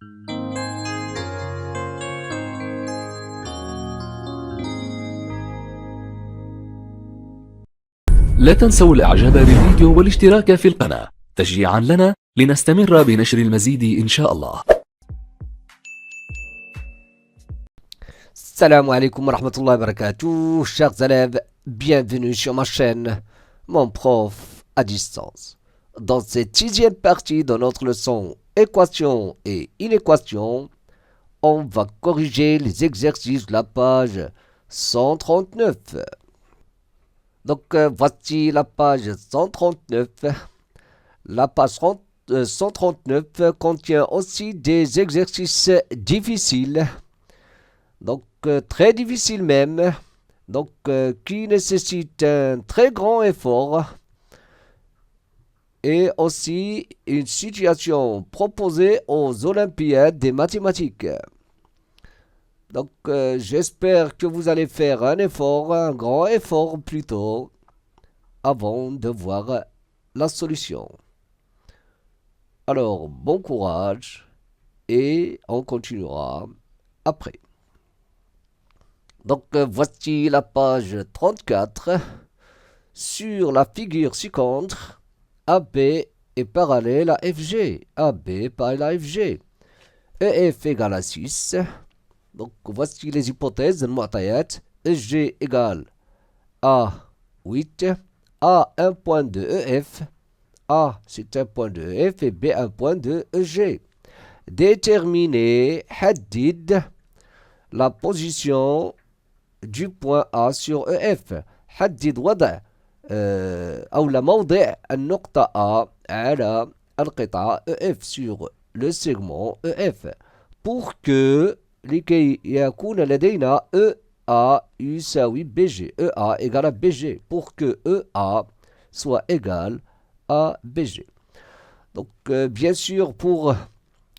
لا تنسوا الإعجاب بالفيديو والاشتراك في القناة تشجيعا لنا لنستمر بنشر المزيد إن شاء الله. Salam alaikum wa rahmatullahi wa barakatuh, chers élèves, bienvenue sur ma chaîne, mon prof à distance. Dans cette 6e partie de notre leçon équation et inéquation, on va corriger les exercices de la page 139. Donc voici la page 139. La page 139 contient aussi des exercices difficiles. Donc très difficile même, donc qui nécessite un très grand effort et aussi une situation proposée aux Olympiades des mathématiques. Donc j'espère que vous allez faire un effort, un grand effort plutôt, avant de voir la solution. Alors bon courage et on continuera après. Donc voici la page 34. Sur la figure ci-contre, AB est parallèle à FG. AB parallèle à FG. EF égale à 6. Donc voici les hypothèses de Mu'tayat. EG égale à 8. A un point de EF. A c'est un point de EF et B un point de EG. Déterminer Haddid la position du point A sur EF. حدد وضع أو موضع النقطة A على القطعة EF sur le segment EF pour que لكي يكون لدينا EA يساوي BG. EA égale à BG pour que EA soit égal à BG. Donc bien sûr pour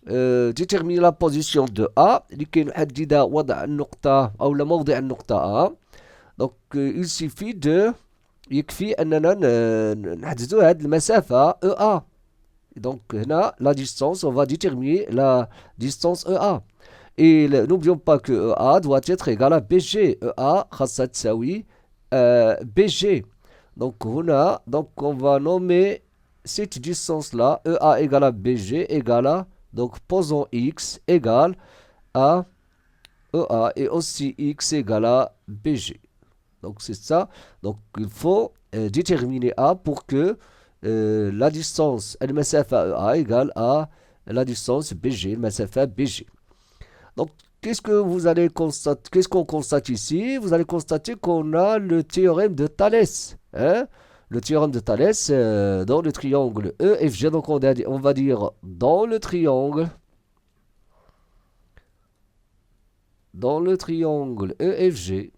déterminer la position de A لكي نحدد وضع النقطة أو موضع النقطة A. Donc il suffit de يكفي أننا نحددوا هذه المسافة EA. Donc هنا la distance, on va déterminer la distance EA. Et n'oublions pas que EA doit être égal à BG. EA خاصها تساوي BG. Donc هنا donc on va nommer cette distance là EA égale à BG égale à, donc posons x égale à EA et aussi x égale à BG. Donc c'est ça. Donc il faut déterminer A pour que la distance المسافة EA égale à la distance BG, المسافة BG. Donc qu'est-ce que vous allez constater, qu'est-ce qu'on constate ici? Vous allez constater qu'on a le théorème de Thalès. Hein? Le théorème de Thalès dans le triangle EFG. Donc on va dire dans le triangle EFG,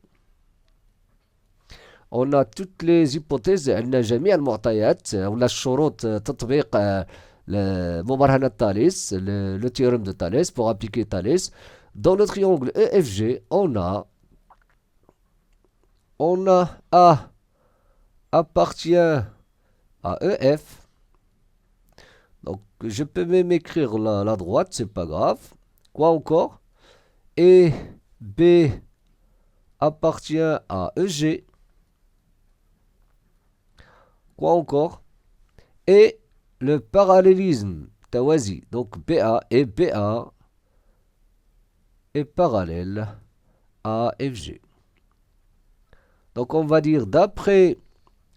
on a toutes les hypothèses. عندنا جميع المعطيات ولا الشروط تطبيق مبرهنة Thalès, le théorème de Thalès pour appliquer Thalès. Dans le triangle EFG, on a A appartient à EF. Donc je peux même écrire la droite, c'est pas grave. Quoi encore? Et B appartient à EG. Quoi encore? Et le parallélisme tawazi, donc BA et BA est parallèle à FG. Donc on va dire d'après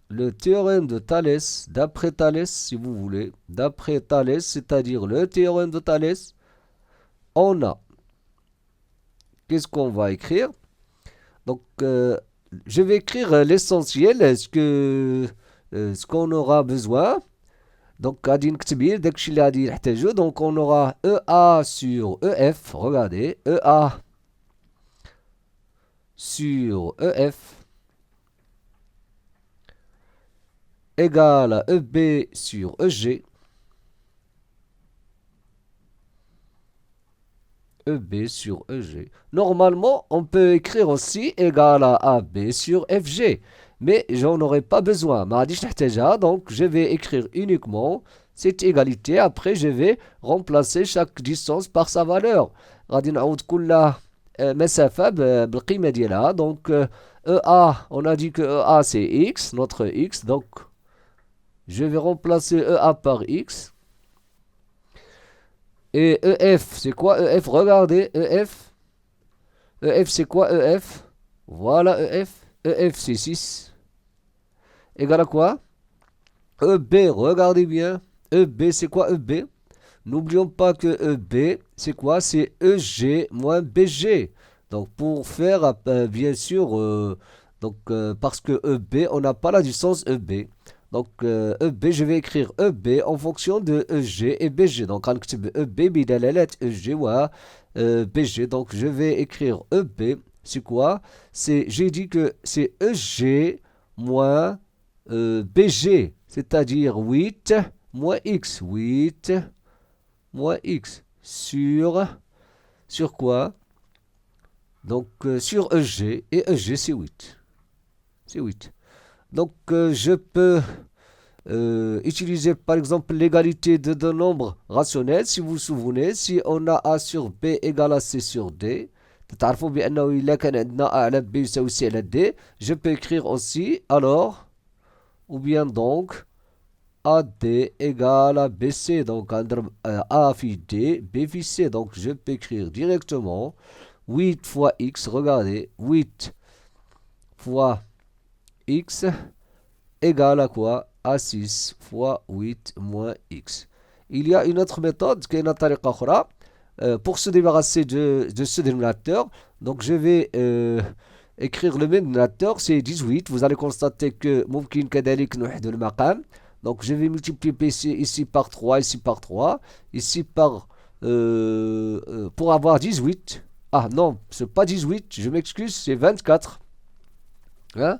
le théorème de Thalès, d'après Thalès si vous voulez, d'après Thalès, c'est-à-dire le théorème de Thalès, on a, qu'est-ce qu'on va écrire? Donc je vais écrire l'essentiel, ce qu'on aura besoin. Donc غادي نكتب غير داكشي اللي غادي نحتاجو. Donc on aura EA sur EF, regardez, EA sur EF égale à EB sur EG. EB sur EG. Normalement, on peut écrire aussi égal à AB sur FG. Mais j'en aurai pas besoin. Donc je vais écrire uniquement cette égalité. Après, je vais remplacer chaque distance par sa valeur. غادي نعوض كل مسافة بالقيمة ديالها. Donc, EA, on a dit que EA c'est X, notre X. Donc, je vais remplacer EA par X. Et EF, c'est quoi EF? Regardez, EF. EF, c'est quoi EF? Voilà EF. EF, c'est 6. Égal à quoi? EB, regardez bien. EB, c'est quoi EB? N'oublions pas que EB, c'est quoi? C'est EG moins BG. Donc, pour faire, bien sûr, parce que EB, on n'a pas la distance EB. Donc, EB, je vais écrire EB en fonction de EG et BG. Donc, EB بدلالة EG ou BG. Donc, je vais écrire EB. C'est quoi? J'ai dit que c'est EG moins BG. C'est-à-dire 8 moins X. 8 moins X. Sur quoi? Donc, sur EG. Et EG, c'est 8. C'est 8. Donc, je peux utiliser par exemple l'égalité de deux nombres rationnels. Si vous vous souvenez, si on a A sur B égale à C sur D, تعرفوا بأنه إلا كان عندنا A على B يساوي C على D, je peux écrire aussi alors, ou bien donc, AD égale à BC. Donc, A fi D, B fi C. Donc, je peux écrire directement 8 fois X, regardez, 8 fois X égale à quoi? À 6 fois 8 moins X. Il y a une autre méthode qui est une طريقة أخرى pour se débarrasser de ce dénominateur. Donc je vais écrire le même dénominateur, c'est 18. Vous allez constater que ممكن كذلك نوحد المقام. Donc je vais multiplier ici par 3, ici par 3, ici par pour avoir 18. Ah non, c'est pas 18, je m'excuse, c'est 24. Hein?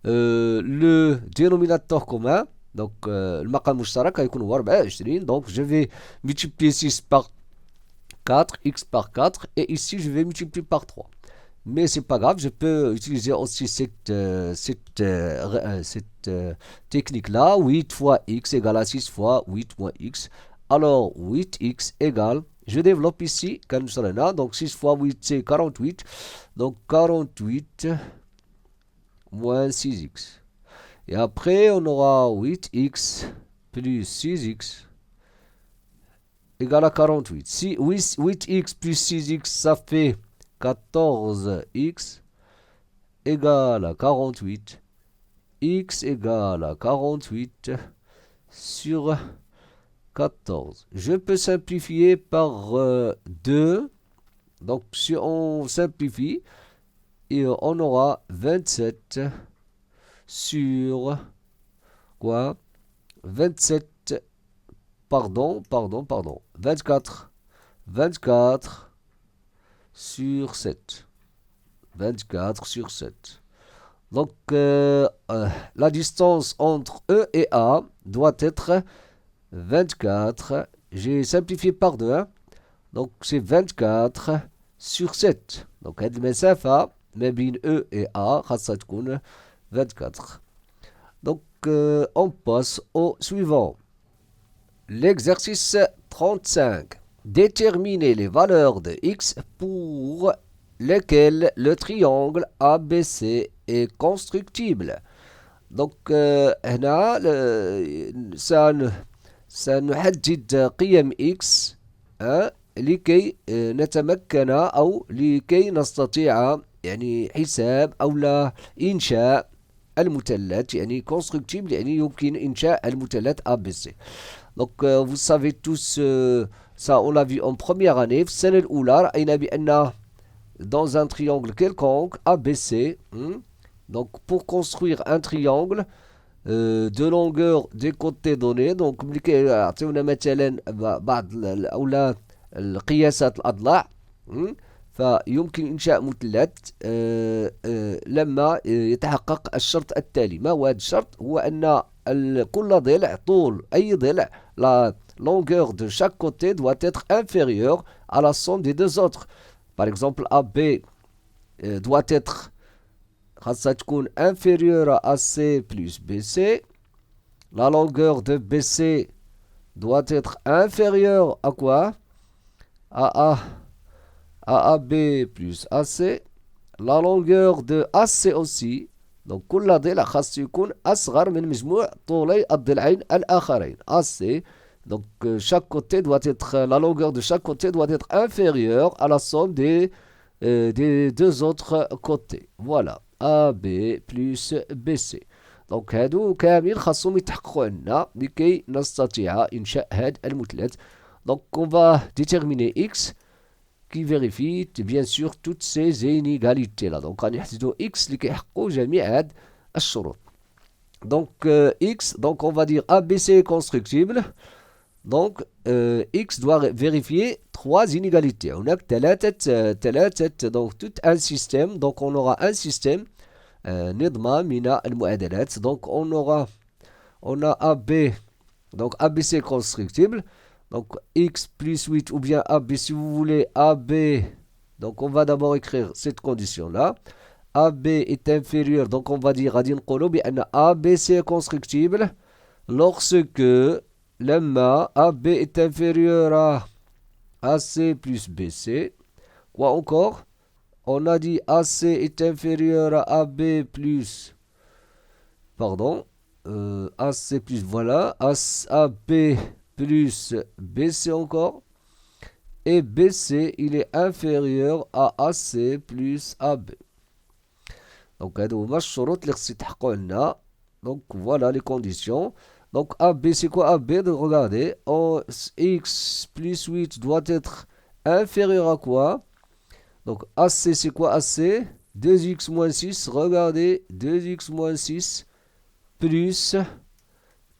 Le dénominateur commun, donc le maqam mushtarak هيكون هو 24. Donc je vais multiplier 6 par 4, x par 4, et ici je vais multiplier par 3. Mais c'est pas grave, je peux utiliser aussi cette technique là. 8 fois x égale à 6 fois 8 moins x. Alors 8x égale, je développe ici, donc 6 fois 8 c'est 48. Donc 48 moins 6x. Et après, on aura 8x plus 6x égale à 48. Si 8x plus 6x, ça fait 14x égale à 48. X égale à 48 sur 14. Je peux simplifier par 2. Donc, si on simplifie, et on aura 27 sur quoi? 27, pardon, 24 sur 7. 24 sur 7. Donc, la distance entre E et A doit être 24. J'ai simplifié par 2. Hein? Donc, c'est 24 sur 7. Donc, هذه المسافة ما بين E et A خاصها تكون 24. Donc, on passe au suivant. L'exercice 35. Déterminer les valeurs de x pour lesquelles le triangle ABC est constructible. Donc, هنا سنحدد قيم x لكي نتمكن أو لكي نستطيع يعني حساب أو لا إنشاء المثلث يعني constructible يعني يمكن إنشاء المثلث ABC. Donc vous savez tous ça on l'a vu en première année في السنة الأولى رأينا بأن dans un triangle quelconque ABC donc pour construire un triangle de longueur des côtés donnés donc ملي كيعطيونا مثلا بعض أو لا القياسات الأضلاع فيمكن إنشاء مثلث لما يتحقق الشرط التالي. ما هو هذا الشرط؟ هو أن كل ضلع طول أي ضلع la longueur de chaque côté doit être inférieure à la somme des deux autres. Par exemple AB doit être خاصها تكون inférieure à AC plus BC. La longueur de BC doit être inférieur à quoi? À AB plus AC. La longueur de AC aussi. Donc كل ضلع خاص يكون أصغر من مجموع طولي الضلعين الآخرين. AC. Donc chaque côté doit être, la longueur de chaque côté doit être inférieure à la somme des deux autres côtés. Voilà. AB plus BC. Donc هادو كامل خاصهم يتحققوا عندنا لكي نستطيع إنشاء هاد المثلث. Donc on va déterminer X qui vérifie bien sûr toutes ces inégalités là. Donc غنحددوا X اللي كيحققوا جميع هاد الشروط. Donc X, donc on va dire ABC est constructible. Donc X doit vérifier trois inégalités. هناك ثلاثة donc tout un système. Donc on aura un système نظمة من المعادلات. Donc on a AB, donc ABC constructible. Donc X plus 8 ou bien AB si vous voulez AB. Donc on va d'abord écrire cette condition là. AB est inférieur, donc on va dire غادي نقولوا بأن ABC est constructible lorsque لما AB est inférieur à AC plus BC. Quoi encore? On a dit AC est inférieur à AB plus, pardon, AC plus, voilà, AB plus BC encore, et BC il est inférieur à AC plus AB. Donc هادو هما الشروط اللي خص يتحققوا عندنا. Donc voilà les conditions. Donc AB c'est quoi AB? Donc regardez, X plus 8 doit être inférieur à quoi? Donc AC c'est quoi AC? 2x moins 6, regardez, 2x moins 6 plus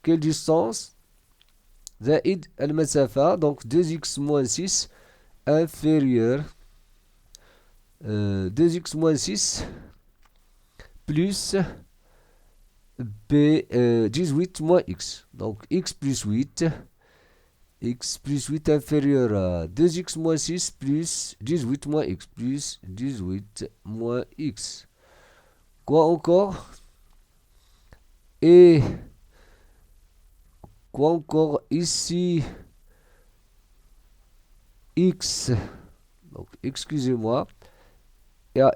quelle distance? زائد المسافة. Donc 2x moins 6 inférieur 2x moins 6 plus B 18 moins x. Donc x plus 8 inférieur à 2x moins 6 plus 18 moins x plus 18 moins x. Quoi encore? Et quoi encore ici? X. Donc excusez-moi.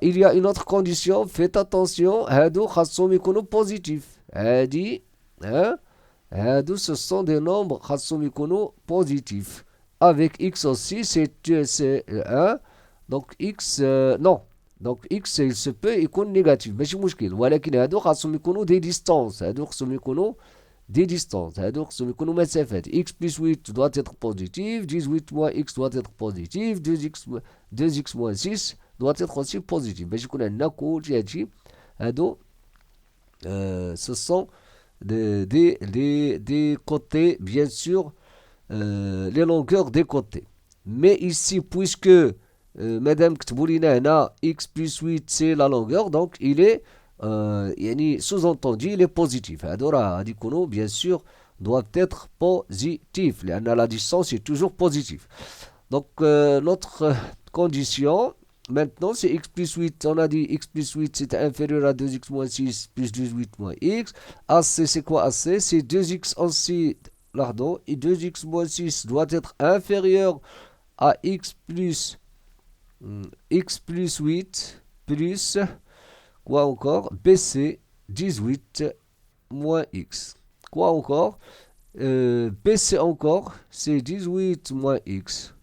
Il y a une autre condition, faites attention, هادو خاصهم يكونوا positifs. هادي هادو ce sont des nombres خاصهم يكونوا positifs. Avec x aussi c'est 1. Donc x non. Donc x il se peut يكون négatif ماشي مشكل. ولكن هادو خاصهم يكونوا des distances. هادو خاصهم يكونوا des distances. هادو خاصهم يكونوا مسافات. X plus 8 doit être positif. 18 moins x doit être positif. 2x moins 6 doit être aussi positif. باش يكون عندنا كلشي هادشي هادو ce sont des côtés bien sûr, les longueurs des côtés. Mais ici puisque madame كتبوا لينا هنا x plus 8 c'est la longueur, donc il est يعني sous-entendu il est positif. هادو راه غادي يكونوا bien sûr doivent être positifs لأن la distance est toujours positive. Donc notre condition maintenant c'est x plus 8, on a dit x plus 8 c'est inférieur à 2x moins 6 plus 18 moins x. AC c'est quoi AC? C'est 2x aussi, pardon, et 2x moins 6 doit être inférieur à x plus 8 plus quoi encore? BC 18 moins x. Quoi encore? BC encore c'est 18 moins x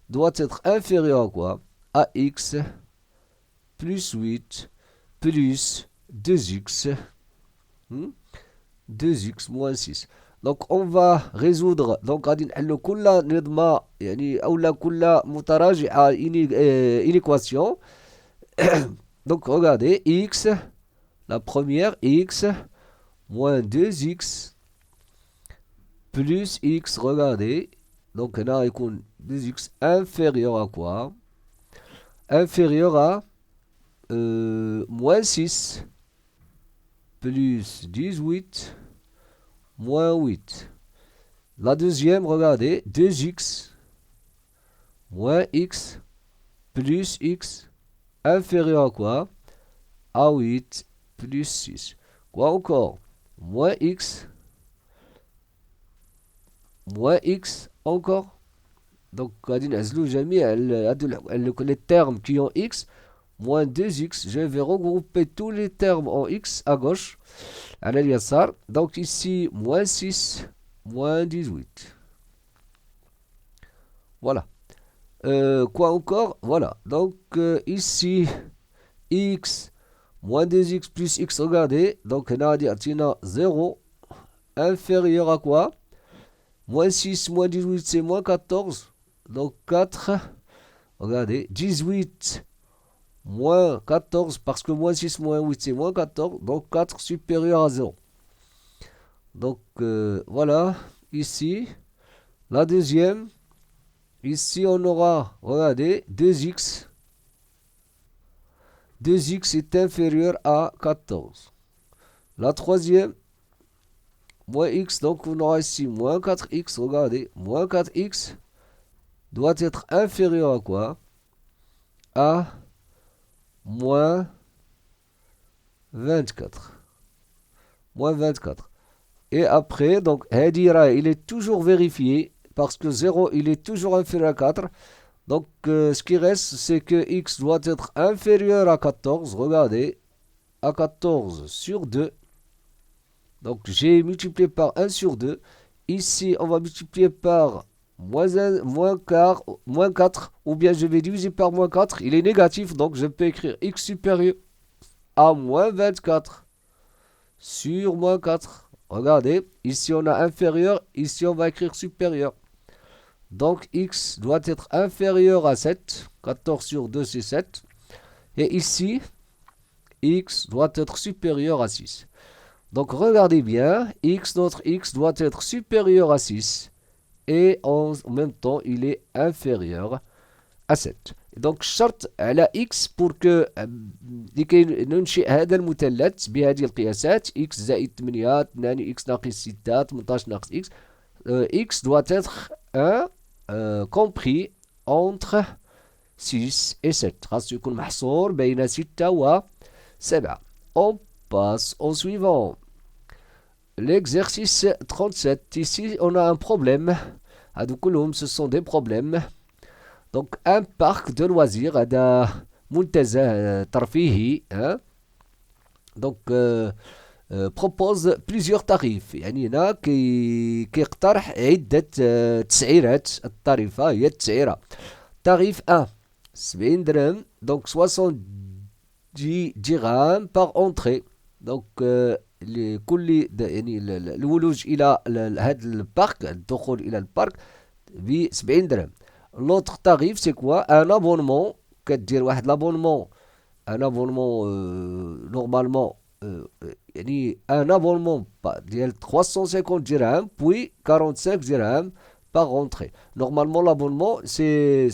doit être inférieur à quoi? À x plus 8 plus 2x 2x moins 6. Donc on va résoudre. Donc غادي نحلو كل نظمة يعني أو كل متراجعة une équation. Donc regardez x, la première x moins 2x plus x, regardez. Donc là يكون 2x inférieur à quoi? Inférieur à moins 6 plus 18 moins 8. La deuxième, regardez, 2x moins x plus x inférieur à quoi? À 8 plus 6. Quoi encore? Moins x moins x encore. Donc, غادي نعزلو جميع les termes qui ont x, moins 2x. Je vais regrouper tous les termes en x à gauche, à l'aliasar. Donc, ici, moins 6, moins 18. Voilà. Quoi encore? Voilà. Donc, ici, x, moins 2x plus x, regardez. Donc, on a dit 0, inférieur à quoi? Moins 6, moins 18, c'est moins 14. Donc 4, regardez, 18, moins 14, parce que moins 6, moins 8, c'est moins 14. Donc 4 supérieur à 0. Donc voilà, ici, la deuxième. Ici, on aura, regardez, 2x. 2x est inférieur à 14. La troisième, moins x, donc on aura ici moins 4x, regardez, moins 4x doit être inférieur à quoi? À moins 24. Moins 24. Et après, donc, Hadira, il est toujours vérifié, parce que 0, il est toujours inférieur à 4. Donc, ce qui reste, c'est que x doit être inférieur à 14, regardez, à 14 sur 2. Donc, j'ai multiplié par 1 sur 2. Ici, on va multiplier par moins 4, ou bien je vais diviser par moins 4. Il est négatif, donc je peux écrire x supérieur à moins 24 sur moins 4. Regardez, ici on a inférieur, ici on va écrire supérieur. Donc, x doit être inférieur à 7. 14 sur 2, c'est 7. Et ici, x doit être supérieur à 6. Donc, regardez bien, notre x doit être supérieur à 6. Et en même temps, il est inférieur à 7. Donc, شرط على x pour que لكي ننشئ هذا المثلث بهذه القياسات x زائد 8 2 x ناقص 6 18 ناقص x x doit être compris entre 6 et 7. خاص يكون محصور بين 6 و 7. On passe au suivant. L'exercice 37. Ici, on a un problème. Ce sont des problèmes. Donc, un parc de loisirs. هذا منتزه ترفيهي. Donc, propose plusieurs tarifs. يعني هنا كيقترح عدة تسعيرات. الطريفة هي التسعيرة. Tarif 1 70 درهم. Donc 70 dirhams par entrée. Donc لكل يعني الولوج إلى هذا البارك، الدخول إلى البارك ب 70 درهم. L'autre tarif c'est quoi? Un abonnement. كدير واحد l'abonnement. Un abonnement normalement يعني un abonnement ديال 350 dirhams puis 45 dirhams par entrée. Normalement l'abonnement c'est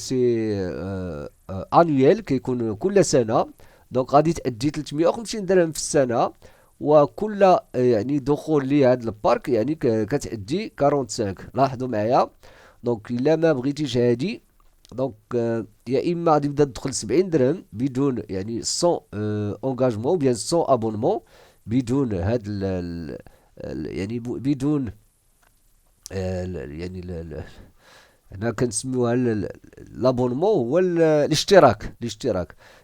annuel كيكون كل سنة. دونك غادي تأدي 350 درهم في السنة، وكل يعني دخول لهذا البارك يعني كتأدي 45. لاحظوا معايا. دونك الا ما بغيتيش هادي دونك يا اما غادي تبدا تدخل 70 درهم بدون يعني سون انغاجمون بيان سون ابونمون، بدون هاد يعني بدون يعني هنا كنسميوها لابونمون هو الاشتراك.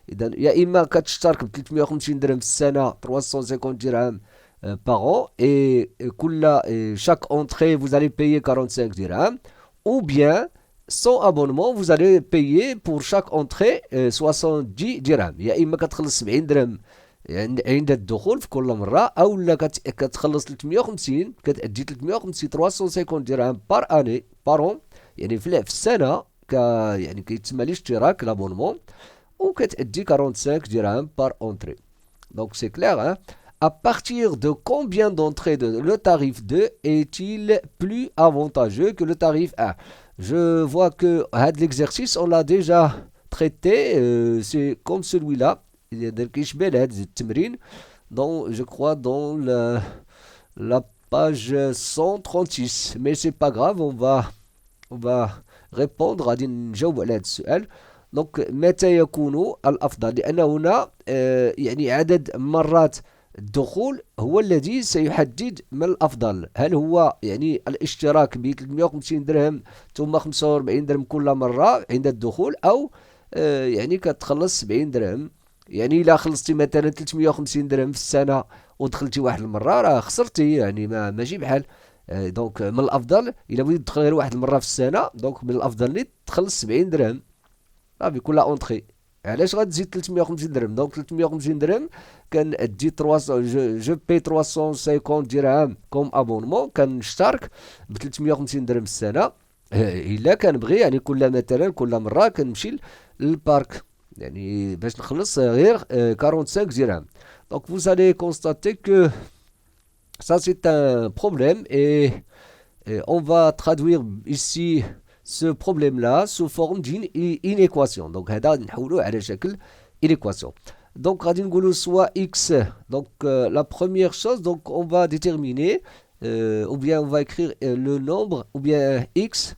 اذا يا اما كتشترك ب 350 درهم في السنه 350 dirhams par an et chaque entrée vous allez payer 45 dirhams, ou bien sans abonnement vous allez payer pour chaque entrée 70 dirhams. يا اما كتخلص 70 درهم عند الدخول في كل مرة، او لا كتخلص 350 كتأدي 350 درهم بار اني بار an يعني في السنة يعني كيتسمى الاشتراك l'abonnement، وكتأدي 45 dirhams par entrée. Donc c'est clair, hein? À partir de combien d'entrées le tarif 2 est-il plus avantageux que le tarif 1? Je vois que l'exercice on l'a déjà traité, c'est comme celui-là. Il y a des التمرين dans, je crois, dans la page 136, mais c'est pas grave, on va répondre. غادي نجاوب على هذا السؤال. دونك متى يكون الافضل؟ لان هنا يعني عدد مرات الدخول هو الذي سيحدد ما الأفضل. هل هو يعني الاشتراك ب 350 درهم ثم 45 درهم كل مرة عند الدخول، أو يعني كتخلص 70 درهم. يعني إلا خلصتي مثلا 350 درهم في السنة ودخلتي واحد المرة راه خسرتي، يعني ماشي بحال. دونك من الأفضل إلا بغيتي تدخل غير واحد المرة في السنة، دونك من الأفضل لي تخلص 70 درهم صافي كل اونطري. علاش غتزيد 350 درهم؟ دونك 350 درهم كندي 300، جو بي 350 درهم كوم ابونمون، كنشترك ب 350 درهم في السنه. الا كنبغي يعني كل مثلا كل مره كنمشي للبارك يعني باش نخلص غير 45 درهم. Donc vous allez constater que ça c'est un problème, et on va traduire ici ce problème-là sous forme d'une inéquation. Donc, هذا نحولوه على شكل inéquation. Donc, غادي نقولوا soit x. Donc, la première chose, donc on va déterminer, ou bien on va écrire le nombre, ou bien x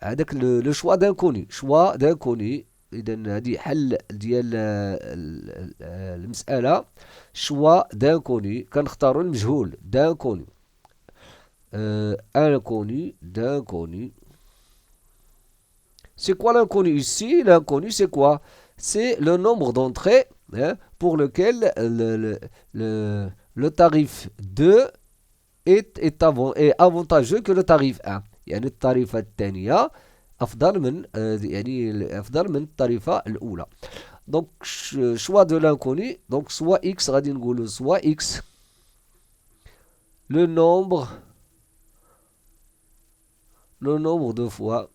avec le choix d'inconnu. Choix d'inconnu. إذا هذه حل ديال المسألة. choix d'inconnu. كنختاروا المجهول d'inconnu. Inconnu, d'inconnu. C'est quoi l'inconnu ici? L'inconnu, c'est quoi? C'est le nombre d'entrées pour lequel le tarif 2 est avantageux que le tarif 1. يعني التعريفة الثانية أفضل من التعريفة الأولى. Donc, choix de l'inconnu. Donc, soit x, غادي نقولوا soit x, le nombre de fois,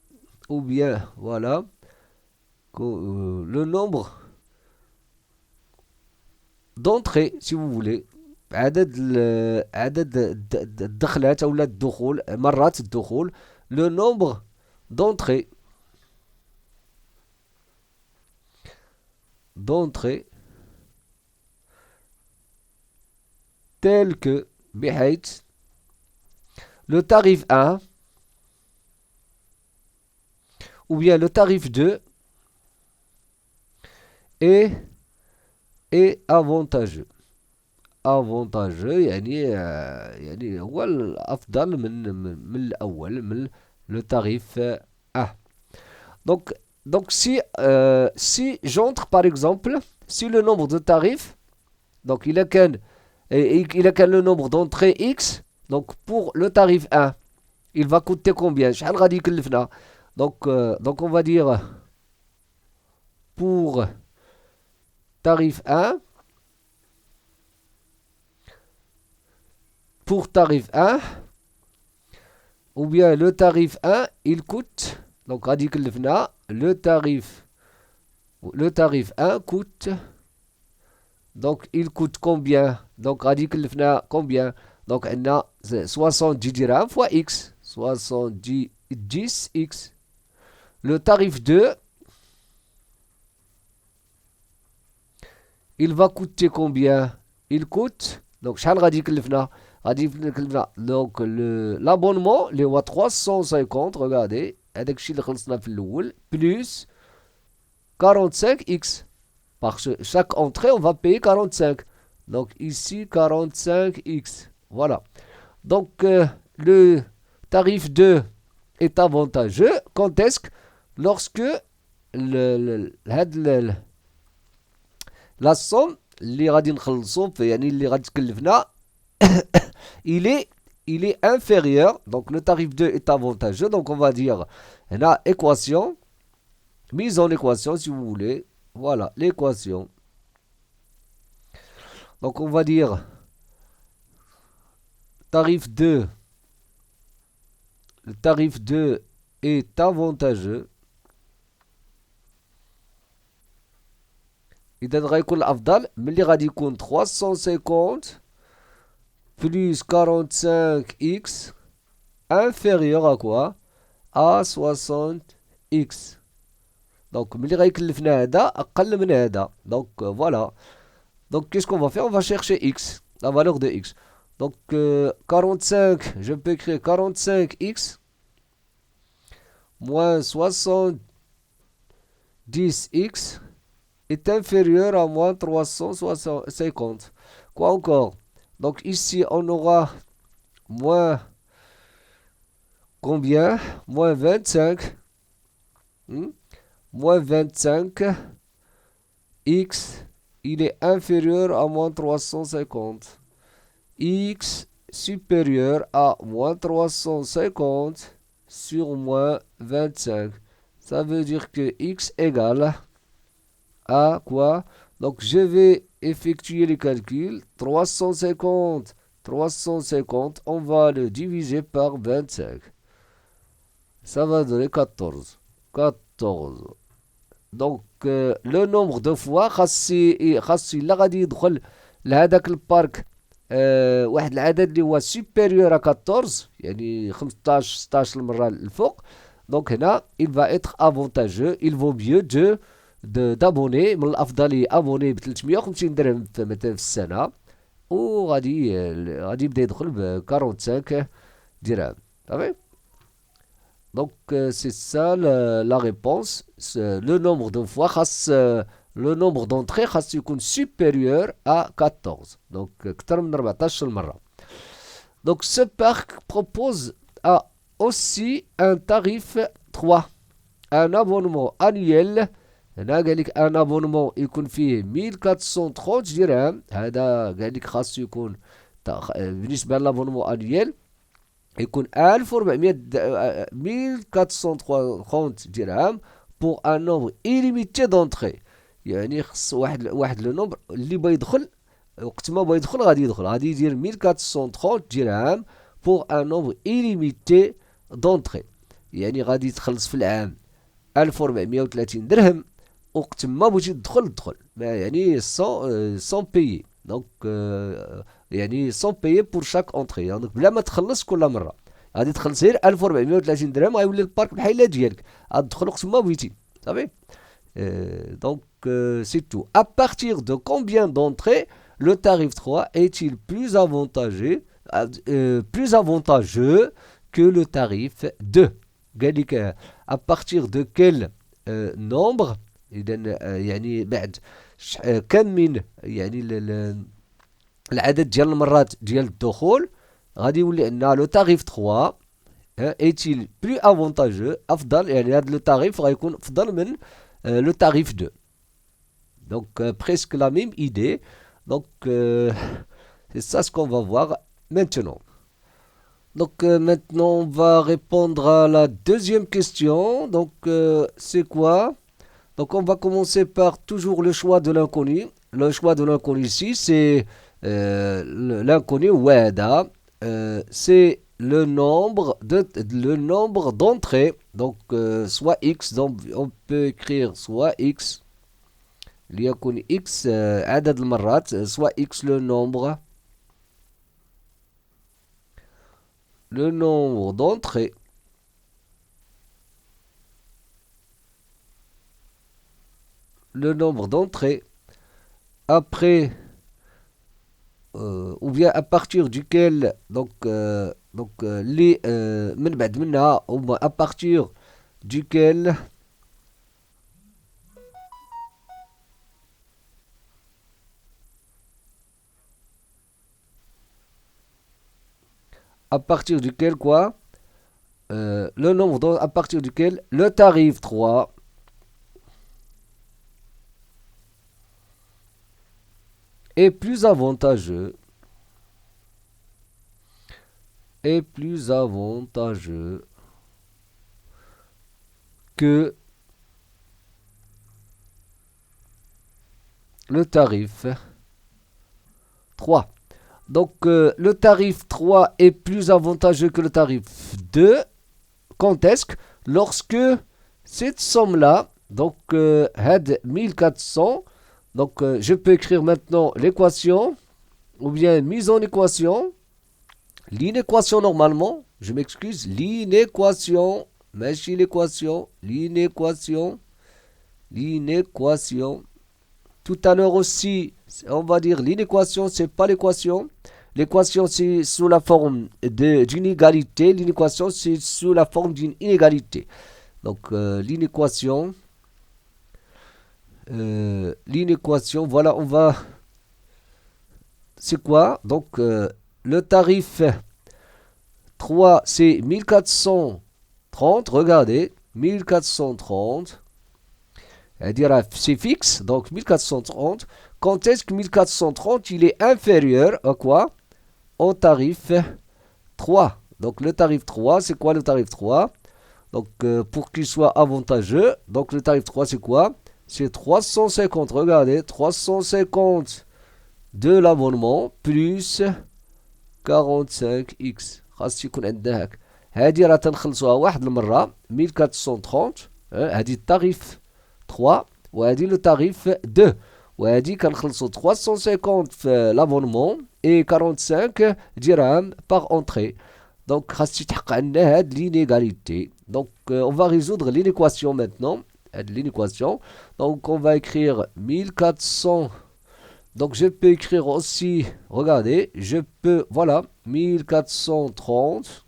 ou bien voilà le nombre d'entrées si vous voulez. عدد الدخلات او الدخول، مرات الدخول. le nombre d'entrées tel que بحيث le tarif 1 ou bien le tarif 2 est avantageux. avantageux يعني هو الأفضل من الأول، من le tarif 1. Donc si j'entre par exemple, si le nombre de tarifs, donc il a qu'un le nombre d'entrées x, donc pour le tarif 1 il va coûter combien؟ شحال غادي يكلفنا؟ Donc on va dire pour tarif 1, ou bien le tarif 1 il coûte, donc غادي يكلفنا le tarif 1 coûte, donc il coûte combien؟ donc غادي يكلفنا combien؟ donc عندنا 70 dirhams fois x، 70 10x. Le tarif 2, il va coûter combien? Il coûte, donc شحال غادي يكلفنا؟ غادي يكلفنا donc l'abonnement اللي هو 350. regardez هذاك الشيء اللي خلصنا في الاول plus 45x. Par chaque entrée on va payer 45. Donc ici 45x. Voilà. Donc le tarif 2 est avantageux. Quand est-ce que? Lorsque la somme اللي غادي نخلصو يعني اللي غادي تكلفنا il est inférieur. Donc le tarif 2 est avantageux. Donc on va dire هنا équation, mise en équation si vous voulez. Voilà l'équation. Donc on va dire tarif 2, le tarif 2 est avantageux. إذا غيكون الأفضل ملي غادي يكون 350 plus 45x inférieur à quoi? À 60x. Donc ملي غيكلفنا هذا أقل من هذا. Donc voilà. Donc qu'est-ce qu'on va faire? On va chercher x, la valeur de x. Donc 45, je peux écrire 45x moins 70x est inférieur à moins 350. Quoi encore? Donc ici, on aura moins combien? Moins 25. Moins 25. X, il est inférieur à moins 350. X supérieur à moins 350 sur moins 25. Ça veut dire que X égale à quoi? Donc je vais effectuer les calculs. 350, on va le diviser par 25. Ça va donner 14. 14. Donc le nombre de fois خاص إلا غادي يدخل لهذاك البارك واحد العدد اللي هو supérieur à 14 يعني 15 16 المرة الفوق. Donc هنا il va être avantageux, il vaut mieux d'abonner. من الافضل يابوني ب 350 درهم مثلا في السنة وغادي يبدا يدخل ب 45 درهم. صافي. Donc c'est ça la réponse. Le nombre de fois, le nombre d'entrées خاص يكون supérieur à 14. Donc أكثر من 14 مرة. Donc ce parc propose aussi un tarif 3. Un abonnement annuel. هنا قال لك un abonnement يكون فيه 1430 درهم. هذا قال لك خاص يكون بالنسبة للابونمون annuel يكون 1430 درهم pour un nombre illimité d'entrées. يعني خص واحد لو نومبر اللي بغا يدخل وقت ما بغا يدخل غادي يدير 1430 درهم pour un nombre illimité d'entrées. يعني غادي تخلص في العام 1430 درهم وقت ما بغيتي تدخل يعني sans payer. Donc يعني sans payer pour chaque entrée. يعني بلا ما تخلص كل مرة غادي تخلص غير 1430 درهم غيولي البارك بحال ديالك غادي تدخل وقت ما بغيتي. صافي. Donc c'est tout. À partir de combien d'entrées le tarif 3 est-il plus avantageux que le tarif 2? قال لك à partir de quel nombre إذا يعني بعد كم من يعني العدد ديال المرات ديال الدخول غادي يولي عندنا لو تاريف 3 est-il plus avantageux أفضل يعني هذا لو تاريف غيكون أفضل من le tarif 2. Donc presque la même idée. Donc c'est ça ce qu'on va voir maintenant. Donc maintenant on va répondre à la deuxième question. Donc c'est quoi? Donc on va commencer par toujours le choix de l'inconnu. Le choix de l'inconnu ici c'est l'inconnu وهذا c'est le nombre d'entrées. Donc soit x, donc on peut écrire soit x ليكن x عدد المرات soit x le nombre d'entrées après ou bien à partir duquel donc les من بعد منها ou à partir duquel quoi le nombre à partir duquel le tarif 3 est plus avantageux que le tarif 3. Donc le tarif 3 est plus avantageux que le tarif 2. Quand est-ce que? Lorsque cette somme-là, donc had 1400, donc je peux écrire maintenant l'équation, ou bien mise en équation, l'inéquation normalement, je m'excuse, l'inéquation, ماشي l'équation, l'inéquation. Tout à l'heure aussi, on va dire l'inéquation, c'est pas l'équation. L'équation, c'est sous la forme d'une égalité. L'inéquation, c'est sous la forme d'une inégalité. Donc, l'inéquation, voilà, c'est quoi? Donc, le tarif 3, c'est 1430. Regardez, 1430. C'est fixe, donc 1430. Quand est-ce que 1430, il est inférieur à quoi? Au tarif 3. Donc, le tarif 3, c'est quoi le tarif 3? Donc, pour qu'il soit avantageux, donc le tarif 3, c'est quoi? C'est 350. Regardez, 350 de l'abonnement plus 45x. خاص يكون عندنا هاك. هذه راه تنخلصوها واحد المرة 1430. هذه التاريف 3 وهذه لو تاريف 2. وهذه كنخلصو 350 في l'abonnement et 45 dirhams par entrée. Donc, خاص يتحقق عندنا هاد l'inégalité. Donc, on va résoudre l'inéquation maintenant. L'inéquation. Donc, on va écrire 1400. Donc, je peux écrire aussi, regardez, je peux, voilà, 1430.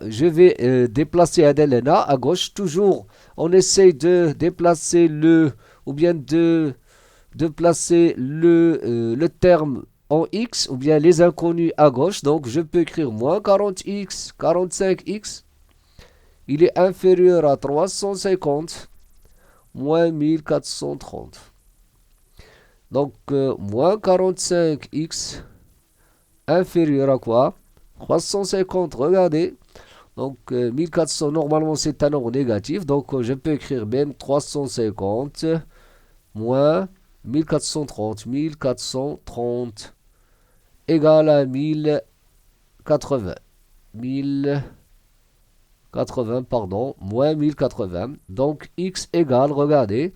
Je vais déplacer Adelena à gauche. Toujours, on essaye de déplacer ou bien de placer le terme en x, ou bien les inconnus à gauche. Donc, je peux écrire moins 40x, 45x. Il est inférieur à 350, moins 1430. Donc, moins 45x, inférieur à quoi? 350, regardez. Donc, 1400, normalement, c'est un nombre négatif. Donc, je peux écrire même 350, moins 1430. 1430 égale à 1080. 1080, pardon, moins 1080. Donc, x égale, regardez,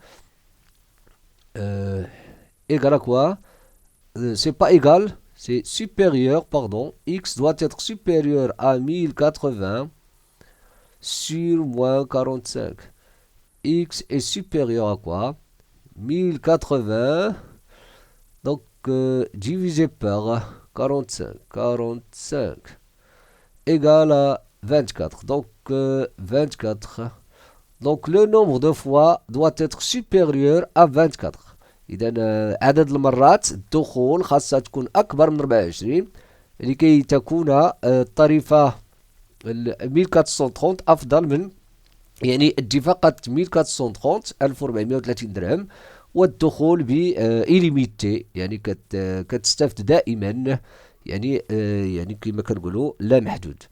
égal à quoi? C'est pas égal, c'est supérieur, pardon. X doit être supérieur à 1080 sur moins 45. X est supérieur à quoi? 1080. Donc, divisé par 45. 45 égale à 24. Donc, 24. Donc, le nombre de fois doit être supérieur à 24. إذا عدد المرات الدخول خاصها تكون أكبر من 24 لكي تكون الطريفة 1430 أفضل من، يعني تجي فقط 1430 1430 درهم، والدخول ب إيليميتي، يعني كتستافد دائما، يعني كما كنقولوا لا محدود.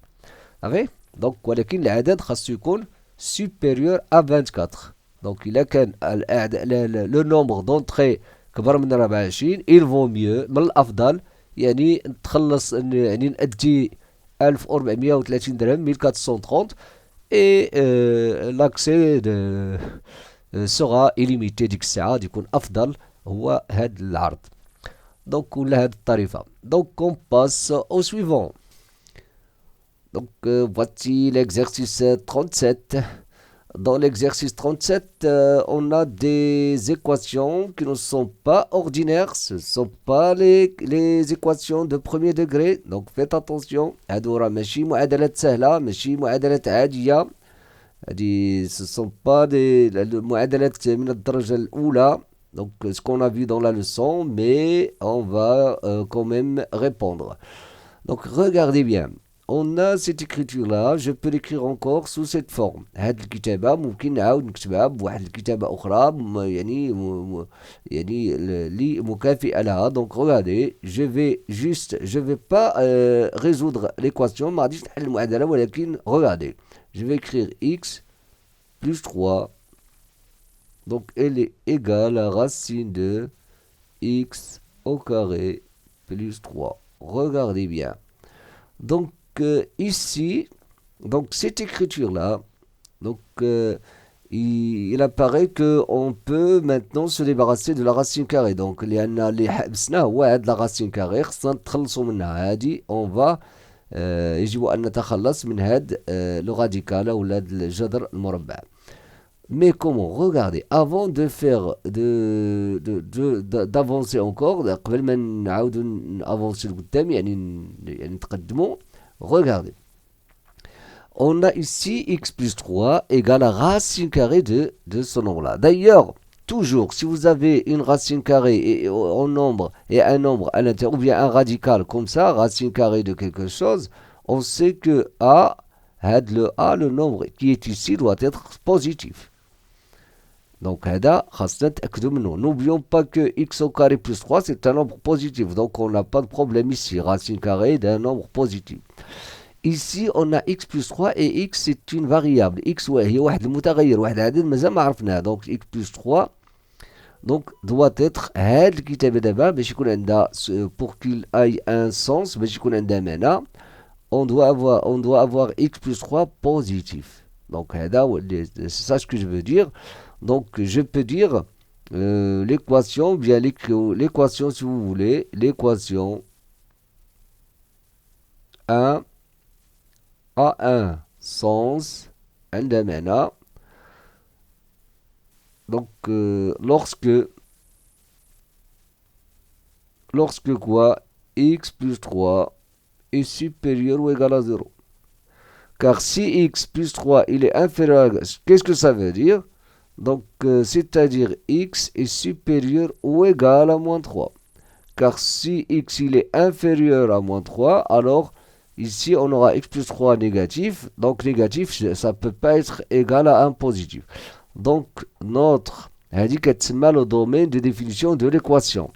صافي. دونك ولكن العدد خاصو يكون supérieur à 24. Donc, إلا كان le nombre d'entrées كبر من 24 il vaut mieux، من الأفضل يعني نتخلص، يعني نأدي 1430 درهم 1430 et l'accès sera illimité. ديك الساعة يكون أفضل هو هاد العرض. Donc, ولا هاد الطريفة. Donc, on passe au suivant. Donc, voici l'exercice 37. Dans l'exercice 37, on a des équations qui ne sont pas ordinaires. Ce ne sont pas les équations de premier degré. Donc, faites attention. هادو راه ماشي معادلات سهلة، ماشي معادلات عادية. هادي ce ne sont pas des معادلات من الدرجة الأولى. Donc, ce qu'on a vu dans la leçon, mais on va quand même répondre. Donc, regardez bien. On a cette écriture-là, je peux l'écrire encore sous cette forme. هاد الكتابة ممكن نعاود نكتبها بواحد الكتابة أخرى، يعني لي مكافئة لها. Donc regardez, je vais pas résoudre l'équation، ما غاديش نحل المعادلة، ولكن regardez, je vais écrire x plus 3. Donc elle est égale à racine de x au carré plus 3. Regardez bien. Donc ici, donc cette écriture-là, donc il apparaît qu'on peut maintenant se débarrasser de la racine carrée. Donc لأن اللي حبسناه هو هاد la racine carrée، خصنا نتخلصوا منها. هادي on va يجب أن نتخلص من هاد le radical ولا هاد الجذر المربع. Mais comment? Regardez, avant de faire d'avancer encore، قبل ما نعاودوا نافونسي لقدام، يعني نتقدموا. Regardez, on a ici x plus 3 égale à racine carrée de ce nombre-là. D'ailleurs, toujours, si vous avez une racine carrée et en nombre et un nombre à l'intérieur, ou bien un radical comme ça, racine carrée de quelque chose, on sait que A, le nombre qui est ici doit être positif. Donc, n'oublions pas que x au carré plus 3, c'est un nombre positif. Donc, on n'a pas de problème ici. Racine carrée d'un nombre positif. Ici, on a x plus 3 et x, c'est une variable. X, هي واحد المتغير, واحد العدد مازال ما عرفناه. Donc, x plus 3 donc, doit être هاد الكتابة دابا باش يكون عندها pour qu'il aille un sens باش يكون عندها معنى on doit avoir x plus 3 positif. Donc, c'est ça ce que je veux dire. Donc, je peux dire l'équation, bien l'équation si vous voulez, l'équation 1 a un sens عندها معنى. Donc, lorsque quoi x plus 3 est supérieur ou égal à 0. Car si x plus 3 il est inférieur à... Qu'est-ce que ça veut dire? Donc, c'est-à-dire x est supérieur ou égal à moins 3. Car si x il est inférieur à moins 3, alors ici on aura x plus 3 négatif. Donc négatif, ça ne peut pas être égal à 1 positif. Donc notre le domaine de définition de l'équation.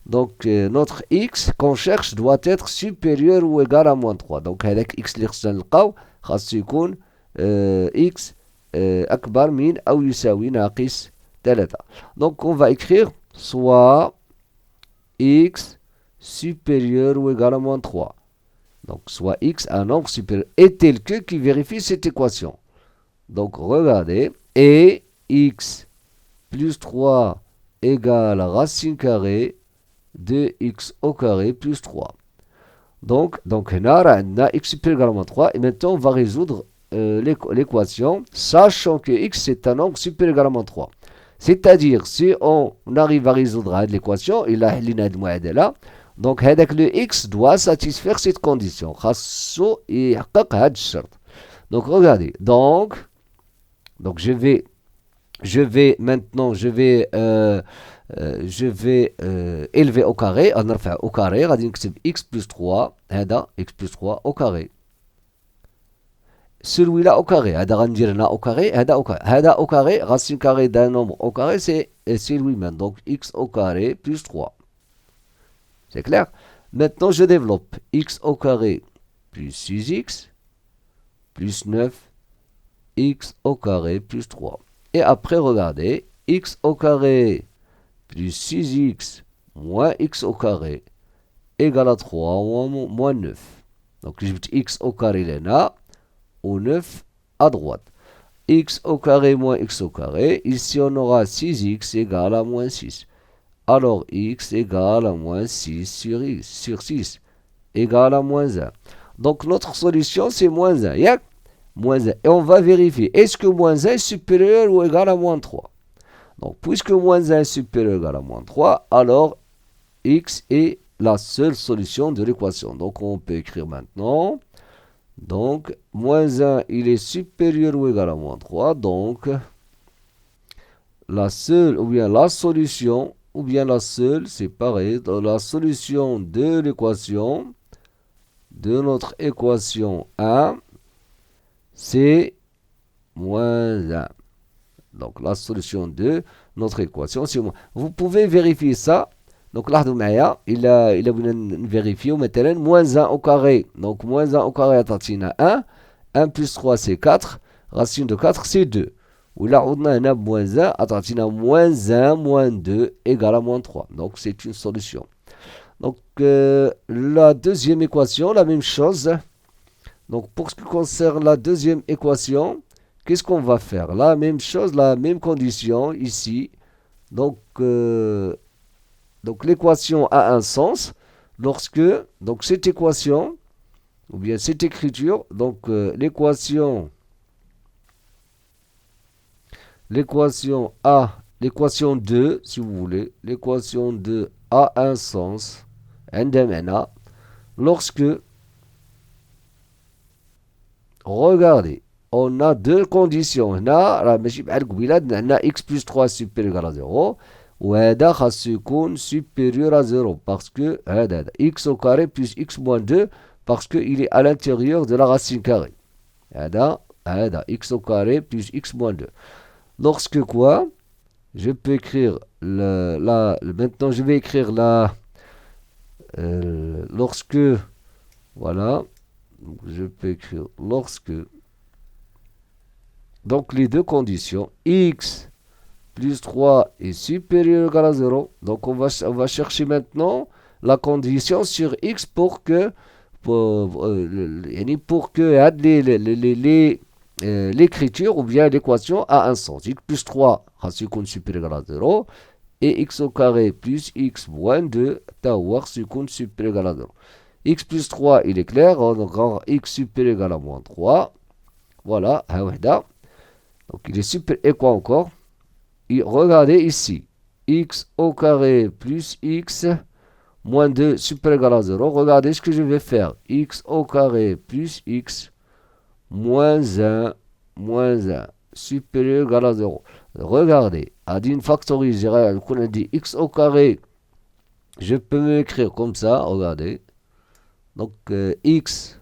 Donc notre x qu'on cherche doit être supérieur ou égal à moins 3. Donc avec x اللي خصنا نلقاو خاصو يكون x أكبر من أو يساوي ناقص 3. Donc on va écrire soit x supérieur ou égal à moins 3. Donc soit x un nombre supérieur est tel que qui vérifie cette équation. Donc regardez, et x plus 3 égale racine carrée de x au carré plus 3. Donc on a x supérieur égal à moins 3. Et maintenant, on va résoudre l'équation, sachant que x c'est un nombre supérieur égal à moins 3. C'est-à-dire, si on arrive à résoudre l'équation, il a là, donc le x doit satisfaire cette condition. Donc regardez, donc je vais maintenant élever au carré, au carré, غادي نكتب x plus 3, x plus 3 au carré. Celui-là au carré, هذا غندير هنا au carré, هذا au carré, racine carrée d'un nombre au carré, c'est lui-même, donc x au carré plus 3. C'est clair? Maintenant, je développe x au carré plus 6x plus 9, x au carré plus 3. Et après, regardez, x au carré plus 6x moins x au carré égale à 3 moins 9. Donc, je vais x au carré là, au 9 à droite. X au carré moins x au carré. Ici, on aura 6x égale à moins 6. Alors, x égale à moins 6 sur 6 égale à moins 1. Donc, notre solution, c'est moins 1. Moins 1. Et on va vérifier. Est-ce que moins 1 est supérieur ou égal à moins 3? Donc, puisque moins 1 est supérieur ou égal à moins 3, alors x est la seule solution de l'équation. Donc, on peut écrire maintenant. Donc, moins 1, il est supérieur ou égal à moins 3. Donc, la seule, ou bien la solution, ou bien la seule, c'est pareil. Donc, la solution de l'équation, de notre équation 1, c'est moins 1. Donc, la solution de notre équation, c'est moins. Vous pouvez vérifier ça. Donc, là, il a vérifié maintenant moins 1 au carré. Donc, moins 1 au carré à 1. 1 plus 3, c'est 4. Racine de 4, c'est 2. Ou là, on a moins 1 à moins 1 moins 2 égale à moins 3. Donc, c'est une solution. Donc, la deuxième équation, la même chose. Donc, pour ce qui concerne la deuxième équation, qu'est-ce qu'on va faire? La même chose, la même condition ici. Donc l'équation a un sens lorsque cette équation, ou bien cette écriture, donc l'équation A, l'équation 2, si vous voulez, l'équation 2 a un sens, lorsque, regardez, on a deux conditions. هنا راه ماشي بحال قبيله عندنا x plus 3 supérieur à 0 وهذا خاصو يكون supérieur à 0 parce que هذا x au carré plus x moins 2 parce que il est à l'intérieur de la racine carrée. هذا x au carré plus x moins 2. Lorsque quoi? Je peux écrire maintenant je vais écrire lorsque, voilà, je peux écrire lorsque, donc les deux conditions, x plus 3 est supérieur ou égal à 0. Donc on va chercher maintenant la condition sur x pour que l'écriture ou bien l'équation a un sens. X plus 3 c'est supérieur à 0 et x au carré plus x moins 2 c'est supérieur à 0. X plus 3 il est clair, donc x supérieur à moins 3. Voilà, donc il est super. Et quoi encore? Et regardez ici, x au carré plus x moins 2 supérieur à 0. Regardez ce que je vais faire. X au carré plus x moins 1 supérieur à 0. Regardez, à une factorise, on a dit x au carré. Je peux m'écrire comme ça, regardez. Donc x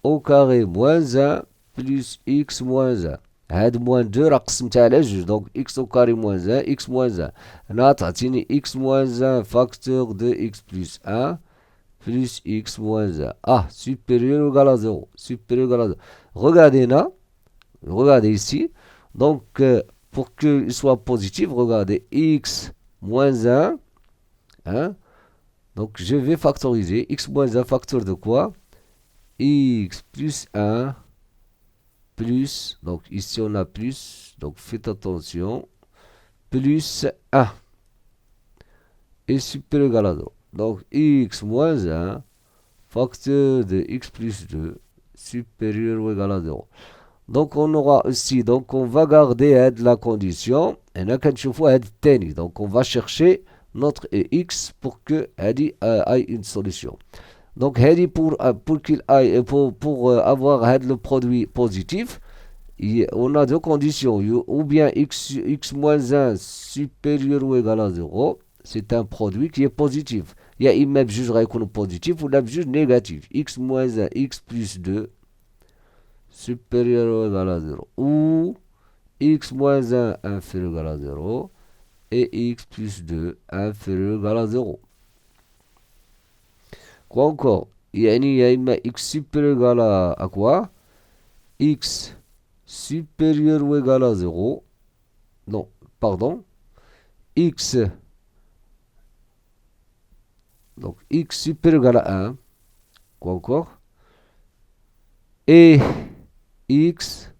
au carré moins 1 plus x moins 1. هاد moins 2 راه قسمتها على جوج. Donc x au carré moins 1 x moins 1. هنا تعطيني x moins 1 facteur de x plus 1 plus x moins 1. Ah, supérieur ou égal à 0. Supérieur ou égal à 0. Regardez là. Regardez ici. Donc pour qu'il soit positif, regardez x moins 1. Hein? Donc je vais factoriser. X moins 1 facteur de quoi? X plus 1 plus, donc ici on a plus, donc faites attention, plus 1 est supérieur ou égal à 0. Donc x moins 1 facteur de x plus 2 supérieur ou égal à 0. Donc on aura aussi, donc on va garder la condition, et là quand je vois donc on va chercher notre x pour que ait une solution. Donc pour qu'il aille pour avoir le produit positif, on a deux conditions, ou bien x moins 1 supérieur ou égal à 0, c'est un produit qui est positif. Il y a même juge positif ou la juge négatif. X moins 1, x plus 2 supérieur ou égal à 0, ou x moins 1 inférieur ou égal à 0 et x plus 2 inférieur ou égal à 0. Quoi encore? Il y a x supérieur ou égal à quoi? X supérieur ou égal à 0. Non, pardon. X. Donc x supérieur ou égal à 1. Quoi encore? Et x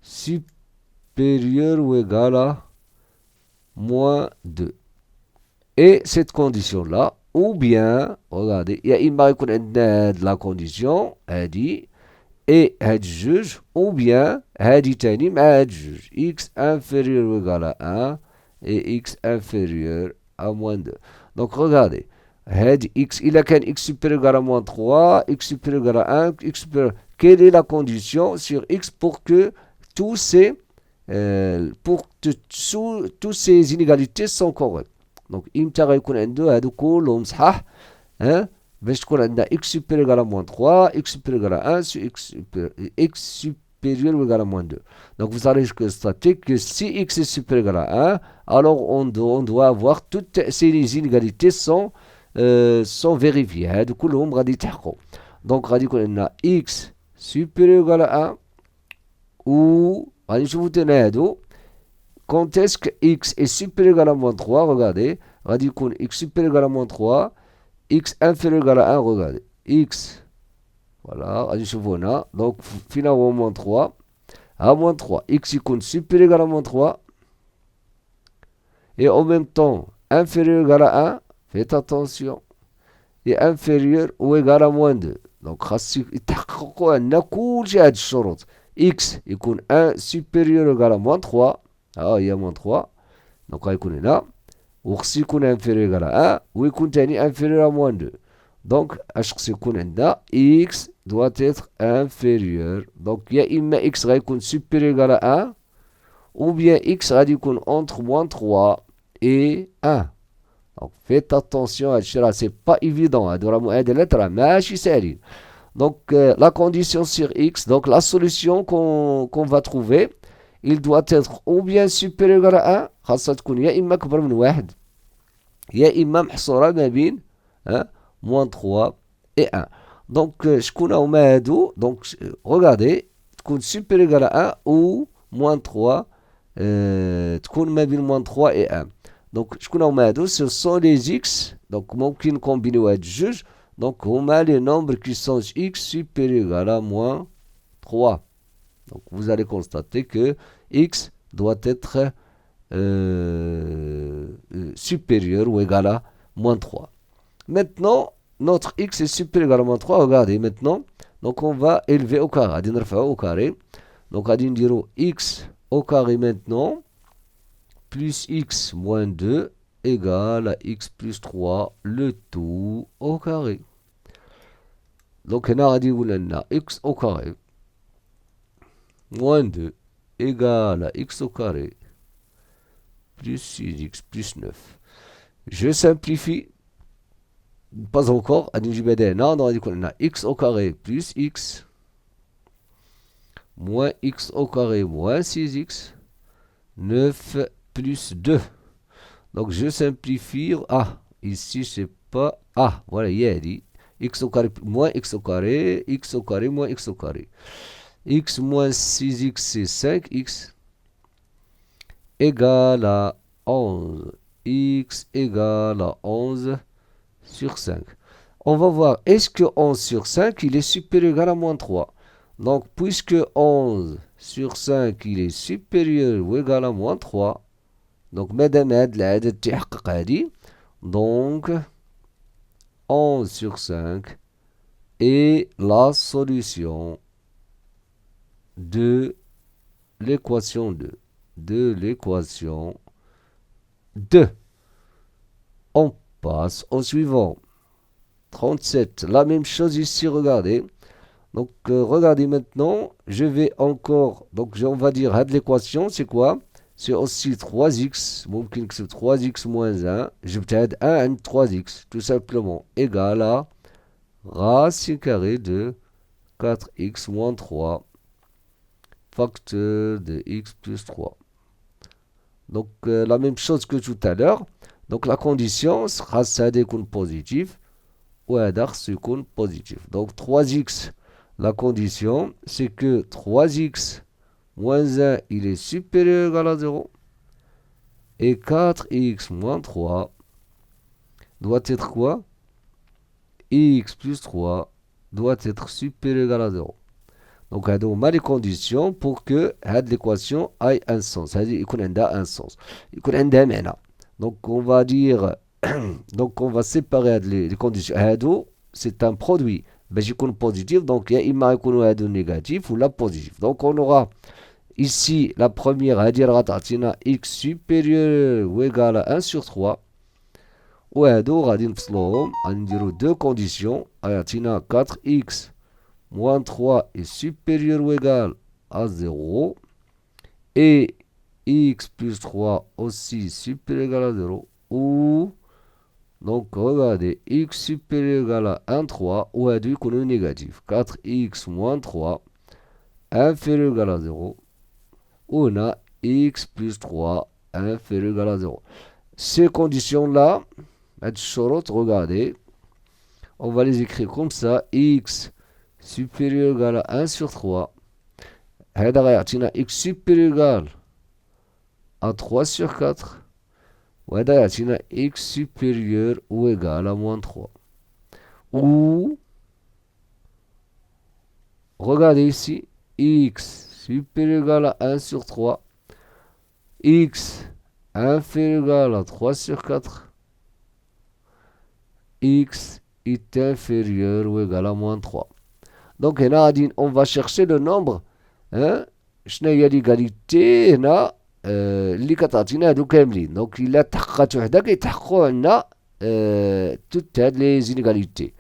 supérieur ou égal à moins 2. Et cette condition-là, ou bien, regardez, il y a de la condition, elle dit, et elle juge, ou bien, elle dit, elle juge, x inférieur ou égal à 1, et x inférieur à moins 2. Donc, regardez, x, il a qu'un x supérieur ou égal à moins 3, x supérieur ou égal à 1, x supérieur. Quelle est la condition sur x pour que tous ces inégalités sont correctes? Donc امتى غيكون عنده هادو كلهم صحاح باش تكون عندنا x supérieur à moins 3, x supérieur à 1, x supérieur ou égal à moins 2. Donc vous savez que statique que si x est supérieur à 1, alors on doit avoir toutes ces inégalités sont vérifiées. هادو كلهم غادي يتحققوا. Donc غادي يكون عندنا x supérieur ou égal à 1 ou غادي نشوفوا تاني هادو. Quand est-ce que x est supérieur à moins 3, regardez, radicule x supérieur à moins 3, x inférieur à 1, regardez, x, voilà, radicule, donc finalement moins 3, à moins 3, x icône supérieur à moins 3, et en même temps inférieur à 1, faites attention, et inférieur ou égal à moins 2. Donc, يتحققوا عندنا كل شيء هاد الشروط. x يكون 1 supérieur ou égal à moins 3. il y a moins 3. Donc, غيكون هنا. وخص يكون inférieur à 1 ويكون تاني inférieur à moins 2. Donc, x doit être inférieur. Donc, il y a x va supérieur ou égal à 1, ou bien x va entre moins 3 et 1. Donc, faites attention à ça, c'est pas évident. Donc, la condition sur x, donc la solution qu'on va trouver, il doit être ou bien supérieur ou égal à 1, خاصة تكون يا إما كبر من 1 يا إما محصورة ما بين moins 3 et 1. Donc, شكون هما هادو؟ Donc, regardez, تكون supérieur ou égal à 1 ou moins 3, تكون ما بين moins 3 et 1. Donc, شكون هما هادو؟ Ce sont les x. Donc, ممكن نكومبينيو هاد الجوج. Donc, هما les nombres qui sont x supérieur ou égal à moins 3. Donc, vous allez constater que x doit être supérieur ou égal à moins 3. Maintenant, notre x est supérieur ou égal à moins 3. Regardez maintenant. Donc, on va élever au carré. On va au carré. Donc, on va dire x au carré maintenant. Plus x moins 2 égale à x plus 3. Le tout au carré. Donc, on a dit x au carré. Moins 2 égale à x au carré. Plus 6x plus 9. Je simplifie. Pas encore. Non, on a x au carré plus x moins x au carré moins 6x 9 plus 2. Donc je simplifie. Ah, ici c'est pas. Ah, voilà, il y a dit x au carré moins x au carré moins x au carré. X moins 6x c'est 5x égale à 11. X égale à 11 sur 5. On va voir, est-ce que 11 sur 5, il est supérieur ou égal à moins 3? Donc, puisque 11 sur 5, il est supérieur ou égal à moins 3, donc, donc 11 sur 5 est la solution de l'équation 2. De l'équation 2. On passe au suivant. 37. La même chose ici, regardez. Donc, regardez maintenant. Je vais encore. Donc, on va dire, l'équation, c'est quoi? C'est aussi 3x. Mumkin que c'est 3x moins 1. Je vais 1 3x. Tout simplement. Égal à racine carrée de 4x moins 3. Facteur de x plus 3. Donc, la même chose que tout à l'heure. Donc, la condition sera ça découle positif ou un découle positif. Donc, 3x, la condition, c'est que 3x moins 1, il est supérieur ou égal à 0. Et 4x moins 3 doit être quoi? X plus 3 doit être supérieur ou égal à 0. Donc, on a les conditions pour que l'équation ait un sens. Il y a un sens. Il y a un donc, on va dire, donc on va séparer les conditions. C'est un produit. Ben, j'ai positif. Donc, il y a négatif ou la positif. Donc, on aura ici la première, x supérieur ou égal à 1 sur 3. Ou on a deux conditions. 4x moins 3 est supérieur ou égal à 0. Et x plus 3 aussi supérieur ou égal à 0. Ou, donc regardez, x supérieur ou égal à 1, 3. Ou à 2 qu'on est négatif. 4x moins 3 inférieur ou égal à 0. Ou on a x plus 3 inférieur ou égal à 0. Ces conditions-là, regardez, on va les écrire comme ça. X supérieur ou égal à 1 sur 3. هذا غيعطينا x supérieur ou égal à 3 sur 4. وهذا يعطينا x supérieur ou égal à moins 3. Ou, regardez ici, x supérieur ou égal à 1 sur 3. X inférieur ou égal à 3 sur 4. X est inférieur ou égal à moins 3. Donc, on va chercher le nombre. شنو هي ليغاليتي هنا اللي كتعطينا هادو كاملين. دونك الا تحققات وحده كيتحققوا عندنا toutes les inégalités.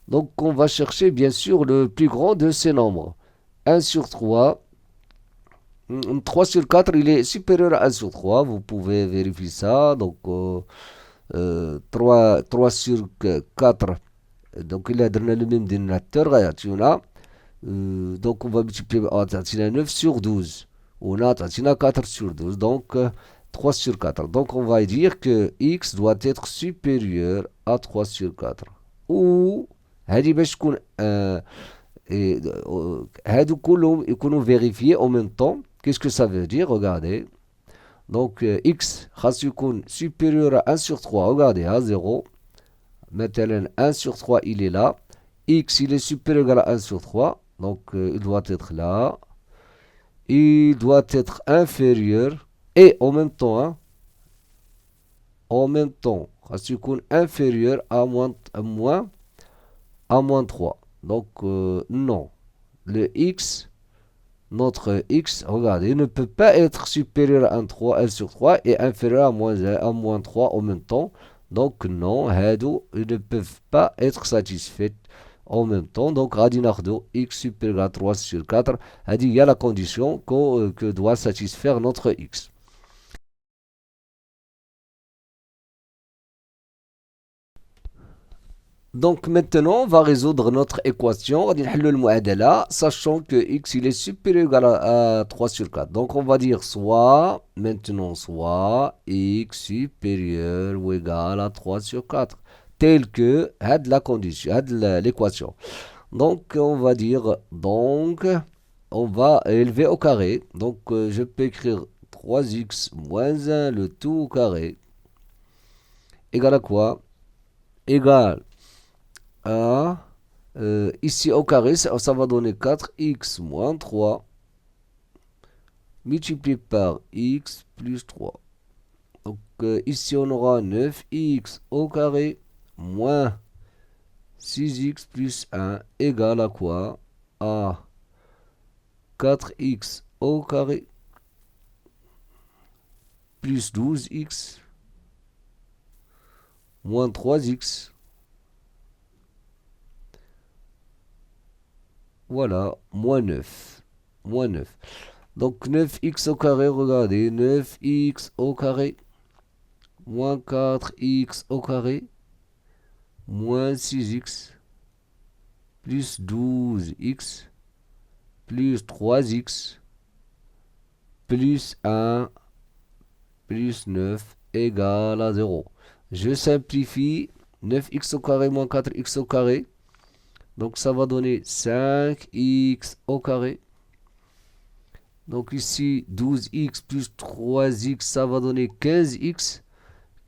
Donc on va chercher bien sûr le plus grand de ces nombres. 1 sur 3. 3 sur 4, il est supérieur à 1 sur 3. Vous pouvez vérifier ça. Donc 3 sur 4. Donc il a donné le même dénominateur. Donc on va multiplier par 9 sur 12. On a 4 sur 12. Donc 3 sur 4. Donc on va dire que x doit être supérieur à 3 sur 4. Ou هذه باش تكون هادو كلهم يكونوا vérifiés en même temps. Qu'est-ce que ça veut dire? Regardez. Donc x خاص يكون supérieur à 1 sur 3. Regardez, à 0. Maintenant 1 sur 3 il est là. X il est supérieur à 1 sur 3. Donc il doit être là. Il doit être inférieur. Et en même temps, hein, en même temps, خاص يكون inférieur à moins 3. Donc non. Le x, notre x, regardez, ne peut pas être supérieur à 1 sur 3 et inférieur à moins 3 en même temps. Donc non, ils ne peuvent pas être satisfaits en même temps. Donc غادي ناخدو x supérieur à 3 sur 4. هذه هي la condition que doit satisfaire notre x. Donc maintenant, on va résoudre notre équation. غادي نحلو المعادلة sachant que x il est supérieur à 3 sur 4. Donc on va dire soit x supérieur ou égal à 3 sur 4. Tel que la condition, l'équation. Donc on va dire, on va élever au carré. Donc je peux écrire 3x moins 1 le tout au carré égal à quoi? Égal à, ici au carré, ça va donner 4x moins 3 multiplié par x plus 3. Donc ici on aura 9x au carré moins 6x plus 1 égale à quoi? À 4x au carré plus 12x moins 3x. Voilà, moins 9. Moins 9. Donc 9x au carré, regardez, 9x au carré, moins 4x au carré, moins 6x, plus 12x, plus 3x, plus 1, plus 9, égale à 0. Je simplifie, 9x au carré moins 4x au carré. Donc ça va donner 5x au carré. Donc ici 12x plus 3x, ça va donner 15x.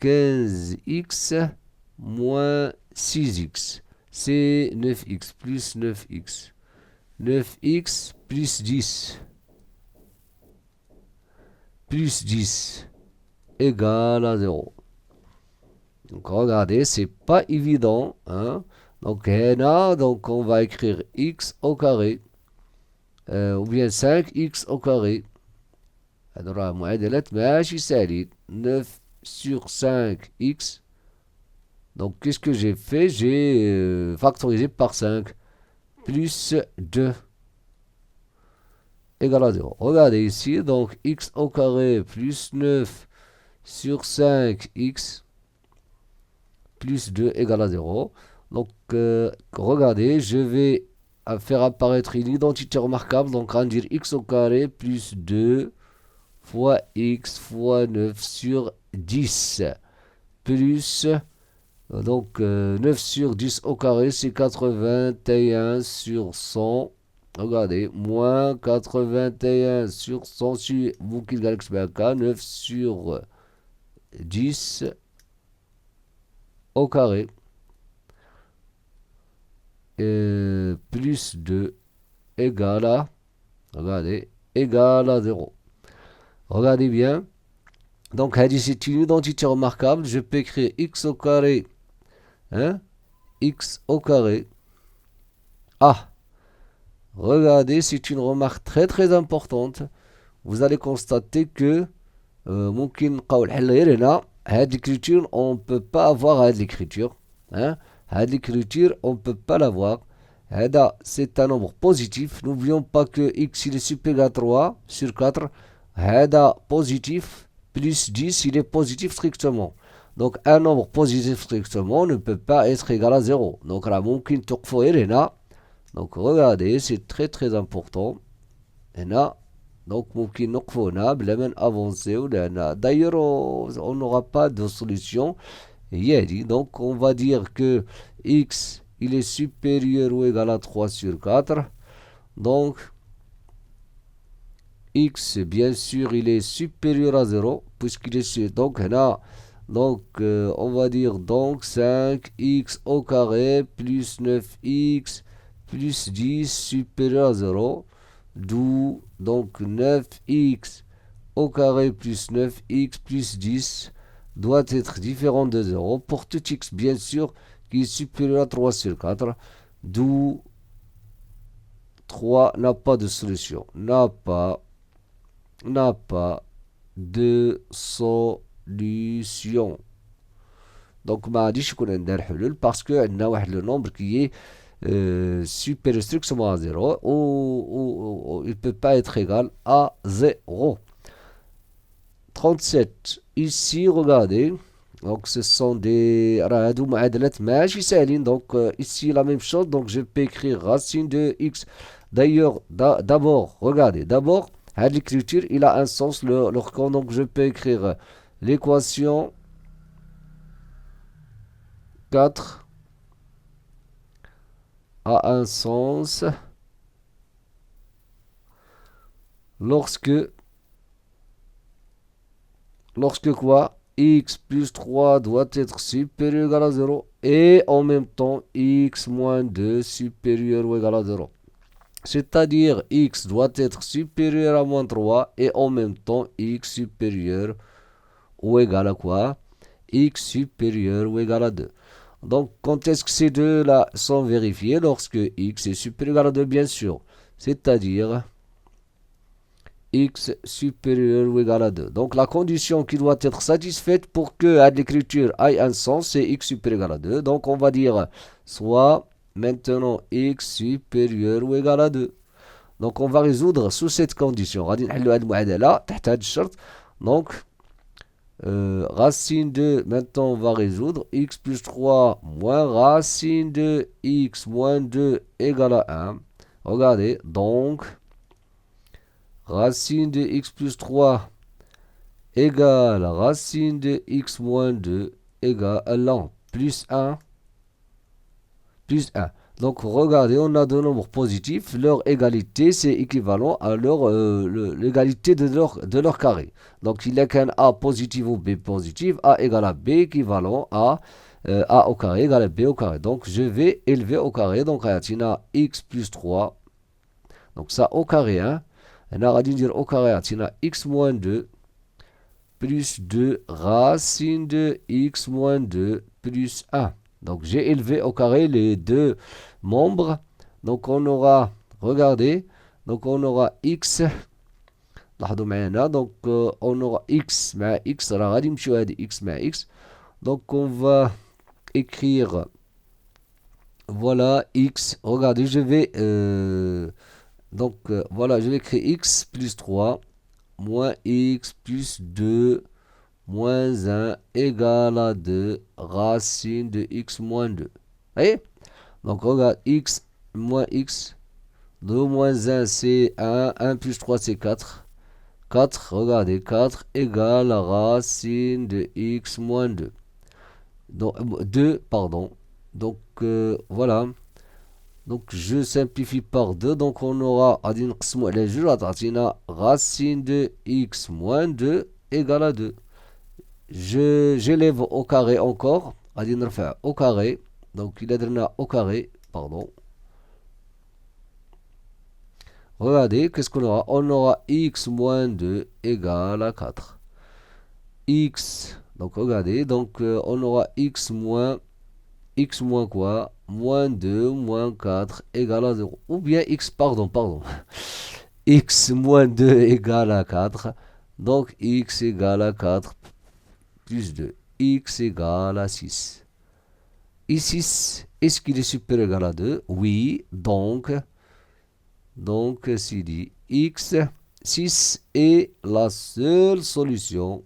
15x moins 6x. C'est 9x plus 9x. 9x plus 10. Plus 10 égale à 0. Donc regardez, c'est pas évident, hein. Donc on va écrire x au carré ou bien 5x au carré. هذا راه معادلات ماشي ساهلين. 9 sur 5x. Donc qu'est-ce que j'ai fait? J'ai factorisé par 5 plus 2 égale à 0. Regardez ici, donc x au carré plus 9 sur 5x plus 2 égale à 0. Donc, regardez, je vais faire apparaître une identité remarquable. Donc, on va dire x au carré plus 2 fois x fois 9 sur 10. Plus, donc 9 sur 10 au carré, c'est 81 sur 100. Regardez, moins 81 sur 100 si vous qui le 9 sur 10 au carré. Plus 2 égale à, regardez, égale à 0. Regardez bien. Donc, c'est une identité remarquable. Je peux écrire x au carré, hein, x au carré. Ah, regardez, c'est une remarque très très importante. Vous allez constater que ممكن نلقاو الحل غير هنا. Cette écriture, on ne peut pas avoir cette écriture. Hein? Cette écriture, on ne peut pas l'avoir. C'est un nombre positif. N'oublions pas que x il est supérieur à 3 sur 4. Positif plus 10, il est positif strictement. Donc un nombre positif strictement ne peut pas être égal à 0. Donc là, ممكن توقفوا غير هنا. Donc regardez, c'est très très important. هنا donc ممكن نوقفوا هنا بلا ما نافونسيو لأن d'ailleurs on n'aura pas de solution. Donc on va dire que x il est supérieur ou égal à 3 sur 4. Donc x bien sûr il est supérieur à 0 puisqu'il est donc là. Donc on va dire donc 5x au carré plus 9x plus 10 supérieur à 0. D'où donc 9x au carré plus 9x plus 10 doit être différent de 0 pour tout x bien sûr qui est supérieur à 3 sur 4. D'où 3 n'a pas de solution. N'a pas de solution. Donc ما غاديش يكون عندنا الحلول باسكو عندنا واحد لو نومبر كي supérieur strictement à 0 ou il peut pas être égal à 0. 37. Ici, regardez. Donc, ce sont des راه معادلات ماشي ساهلين. Donc, ici, la même chose. Donc, je peux écrire racine de x. D'ailleurs, d'abord, regardez. D'abord, l'écriture, il a un sens. Donc, je peux écrire l'équation 4 a un sens lorsque quoi x plus 3 doit être supérieur ou égal à 0 et en même temps x moins 2 supérieur ou égal à 0. C'est-à-dire x doit être supérieur à moins 3 et en même temps x supérieur ou égal à quoi? X supérieur ou égal à 2. Donc, quand est-ce que ces deux-là sont vérifiés? Lorsque x est supérieur ou égal à 2, bien sûr. C'est-à-dire x supérieur ou égal à 2. Donc, la condition qui doit être satisfaite pour que l'écriture ait un sens, c'est x supérieur ou égal à 2. Donc, on va dire soit maintenant x supérieur ou égal à 2. Donc, on va résoudre sous cette condition. Donc, racine de, maintenant on va résoudre x plus 3 moins racine de x moins 2 égale à 1. Regardez, donc racine de x plus 3 égale racine de x moins 2 égale à plus 1 plus 1. Donc regardez, on a deux nombres positifs, leur égalité c'est équivalent à l'égalité de leur carré. Donc il n'y a qu'un A positif ou B positif, A égale à B équivalent à A au carré égale à B au carré. Donc je vais élever au carré, donc on a x plus 3, donc ça au carré 1, on a dire au carré on a x moins 2 plus 2 racine de x moins 2 plus 1. Donc j'ai élevé au carré les deux membres. Donc on aura, regardez, donc on aura x. Donc on aura x مع x راه غادي نمشيو هذه x مع x. Donc on va écrire voilà x. Regardez, je vais voilà, je vais écrire x plus 3 moins x plus 2 moins 1 égale à 2 racine de x moins 2. Vous voyez? Donc regarde, x moins x, 2 moins 1 c'est 1, 1 plus 3 c'est 4. 4, regardez, 4 égale à racine de x moins 2. Donc 2, pardon. Donc voilà. Donc je simplifie par 2. Donc on aura racine de x moins 2 égale à 2. J'élève au carré encore. Au carré. Donc il a au carré. Pardon. Regardez, qu'est-ce qu'on aura? On aura x moins 2 égale à 4. X. Donc regardez. Donc on aura x moins quoi? Moins 2 moins 4 égale à 0. Ou bien x, pardon. X moins 2 égale à 4. Donc x égale à 4. plus 2. X égale à 6. Et 6, est-ce qu'il est supérieur ou égal à 2? Oui, donc s'il dit X, 6 est la seule solution,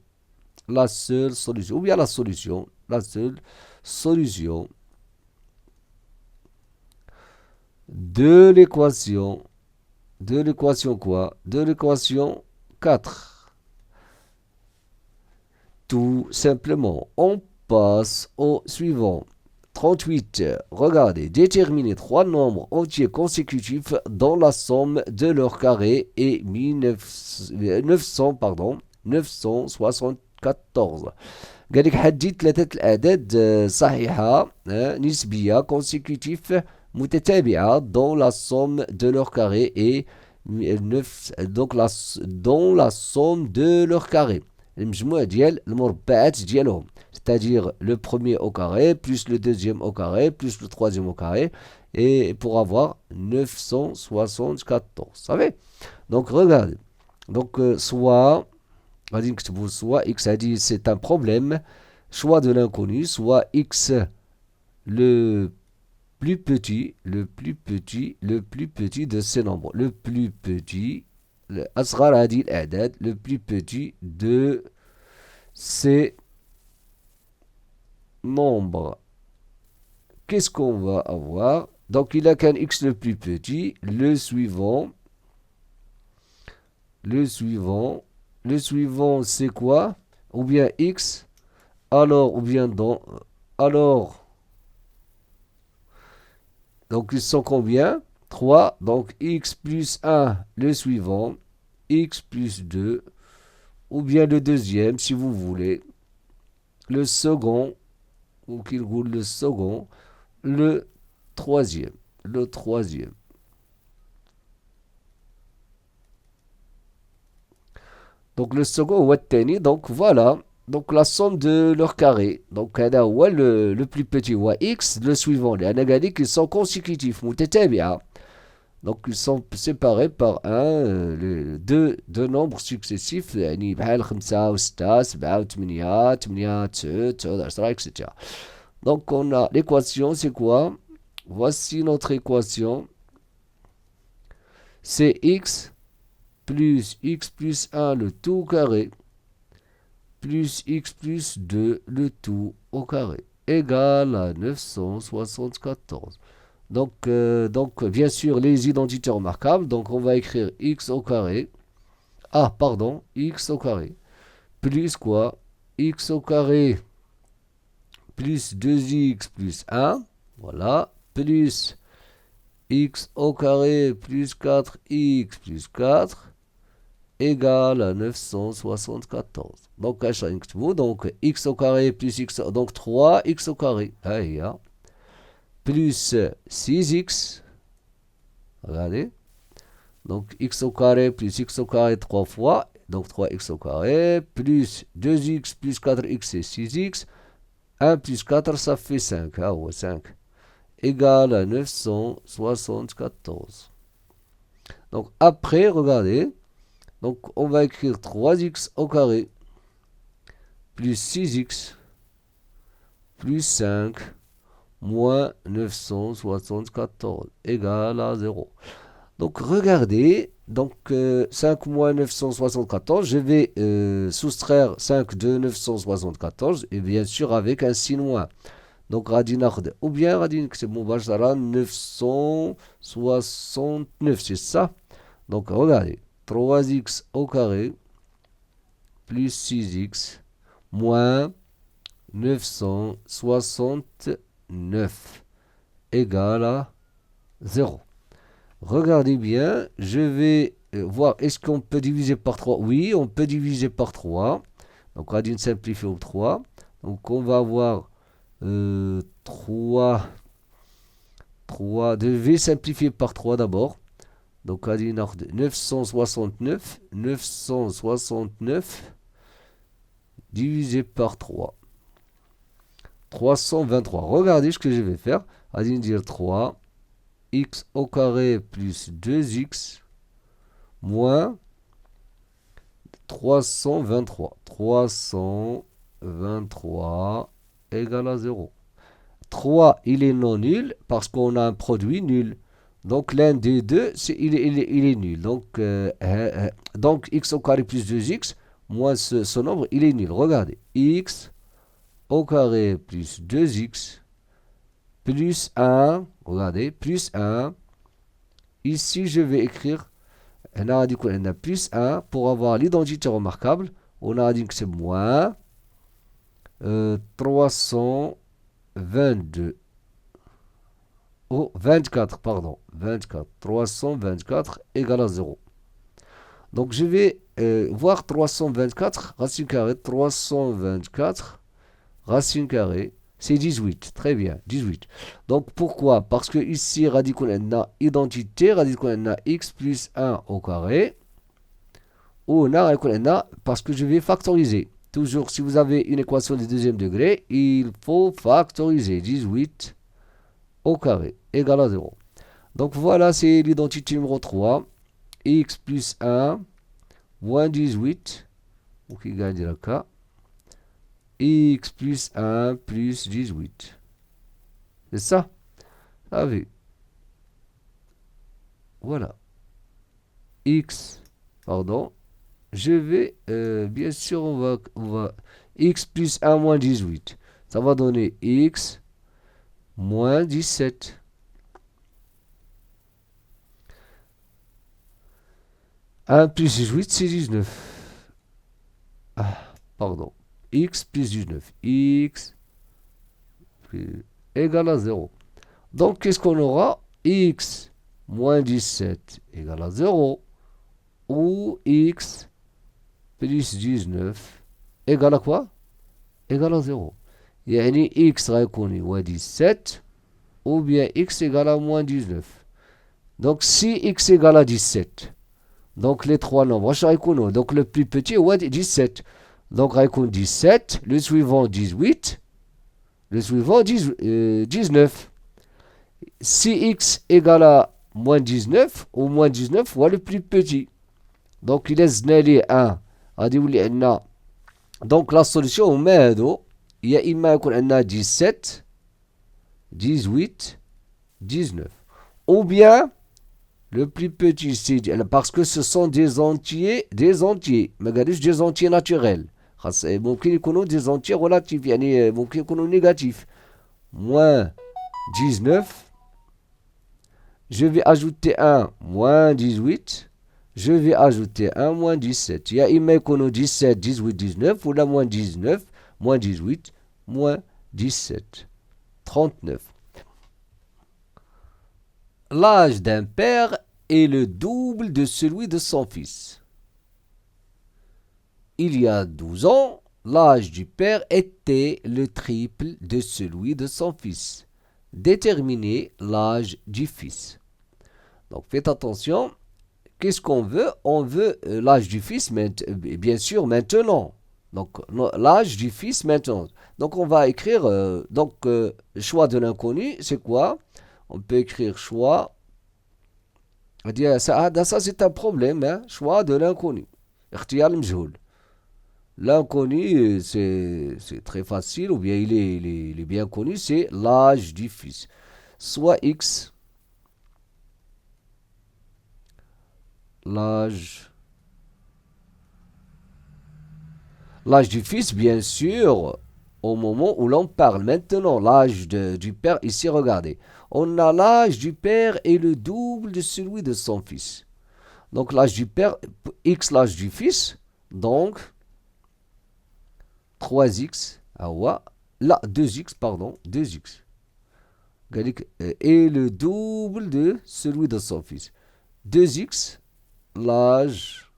ou bien la seule solution de l'équation, quoi? De l'équation 4. Tout simplement, on passe au suivant. 38. Regardez, déterminer 3 nombres entiers consécutifs dont la somme de leur carré est 974. قال لك حدد 3 الأعداد صحيحة نسبية consécutifs متتابعة dont la somme de leur carré est 9 donc dont la somme de leur carré المجموع ديال المربعات ديالهم c'est-à-dire le premier au carré plus le deuxième au carré plus le troisième au carré et pour avoir 974. Vous savez? Donc regardez. Donc soit x a dit c'est un problème, choix de l'inconnu, soit x le plus petit de ces nombres, le plus petit de ces nombres. Qu'est-ce qu'on va avoir? Donc il a qu'un x le plus petit, le suivant c'est quoi? Ou bien x, alors donc ils sont combien? 3, donc x plus 1, le suivant, x plus 2, ou bien le deuxième si vous voulez, le second, ou qu'il roule le second, le troisième. Donc le second, wattani, donc voilà. Donc la somme de leur carré. Donc le plus petit x, le suivant, les anagadiques, ils sont consécutifs, متتابعة. Donc ils sont séparés par deux nombres successifs, يعني بحال 5 و6 7 و8 8 9 9 10 etc. Donc on a l'équation, c'est quoi? Voici notre équation. C'est x plus 1 le tout au carré plus x plus 2 le tout au carré égale à 974. Donc, bien sûr, les identités remarquables. Donc, on va écrire x au carré. X au carré. Plus quoi? X au carré plus 2x plus 1. Voilà. Plus x au carré plus 4x plus 4 égale à 974. Donc, x au carré plus x, donc 3x au carré. Plus 6x. Regardez. Donc, x au carré plus x au carré 3 fois. Donc, 3x au carré. Plus 2x plus 4x, c'est 6x. 1 plus 4, ça fait 5. 5. Égale à 974. Donc, après, regardez. Donc, on va écrire 3x au carré. Plus 6x. Plus 5. Moins 974 égale à 0. Donc regardez, 5 moins 974, je vais soustraire 5 de 974 et bien sûr avec un signe moins. Donc radin akhd ou bien radin نكتب مباشرة 969, c'est ça. Donc regardez, 3x au carré plus 6x moins 969 égale à 0. Regardez bien, je vais voir, est-ce qu'on peut diviser par 3? Oui, on peut diviser par 3. Donc, on va simplifier au 3. Donc, on va avoir 3. Je vais simplifier par 3 d'abord. Donc, on va dire 969 divisé par 3. 323. Regardez ce que je vais faire. On va dire 3. X au carré plus 2x moins 323. 323. 23 égale à 0. 3, il est non nul parce qu'on a un produit nul. Donc l'un des deux, il est nul. Donc x au carré plus 2x, moins ce nombre, il est nul. Regardez, x au carré plus 2x plus 1, regardez, plus 1. Ici, je vais écrire, on a dit qu'on a plus 1 pour avoir l'identité remarquable. On a dit que c'est moins 322. Oh, 24, pardon. 24. 324 égale à 0. Donc, je vais voir 324, racine carrée, 324, racine carrée, c'est 18. Très bien, 18. Donc, pourquoi? Parce que ici, radical a identité, radical a x plus 1 au carré. Ou on a parce que je vais factoriser. Toujours, si vous avez une équation de deuxième degré, il faut factoriser. 18 au carré égale à 0. Donc voilà, c'est l'identité numéro 3. X plus 1 moins 18. Ou qui gagne le cas. X plus 1 plus 18. C'est ça? Ah oui. Voilà. X, pardon. Je vais, bien sûr, on va x plus 1 moins 18. Ça va donner x moins 17. Un plus 18, c'est 19. Ah, pardon. X plus 19. X égale à 0. Donc, qu'est-ce qu'on aura? X moins 17 égale à 0. Ou x plus 19 égale à quoi? Égale à 0. يعني x غيكون هو 17 ou bien x égale à moins 19. Donc si x égale à 17, donc les trois nombres, donc le plus petit est 17. Donc غيكون 17, le suivant 18, le suivant 19. Si x égale à moins 19 ou moins 19, هو le plus petit. Donc il laisse les 1. Donc la solution هما هادو هي إما يكون عندنا 17 18 19 ou bien le plus petit c'est parce que ce sont des entiers ما قالوش des entiers naturels ممكن يكونوا des entiers relatifs يعني ممكن يكونوا négatifs. Moins 19, je vais ajouter 1 moins 18, je vais ajouter 1 moins 17. Il y a إما يكونوا 17 18 19 ou la moins 19 moins 18 moins 17 39. L'âge d'un père est le double de celui de son fils. Il y a 12 ans, l'âge du père était le triple de celui de son fils. Déterminez l'âge du fils. Donc faites attention, qu'est-ce qu'on veut? On veut l'âge du fils, bien sûr, maintenant. Donc l'âge du fils maintenant. Donc on va écrire, choix de l'inconnu, c'est quoi? On peut écrire choix. Ça c'est un problème, hein? Choix de l'inconnu. L'inconnu, c'est très facile, ou bien il est bien connu, c'est l'âge du fils. Soit x, l'âge du fils, bien sûr, au moment où l'on parle. Maintenant, l'âge du père, ici, regardez. On a l'âge du père est le double de celui de son fils. Donc, l'âge du père, x, l'âge du fils, donc, 3x, là, 2x, pardon, 2x. Et le double de celui de son fils. 2x, l'âge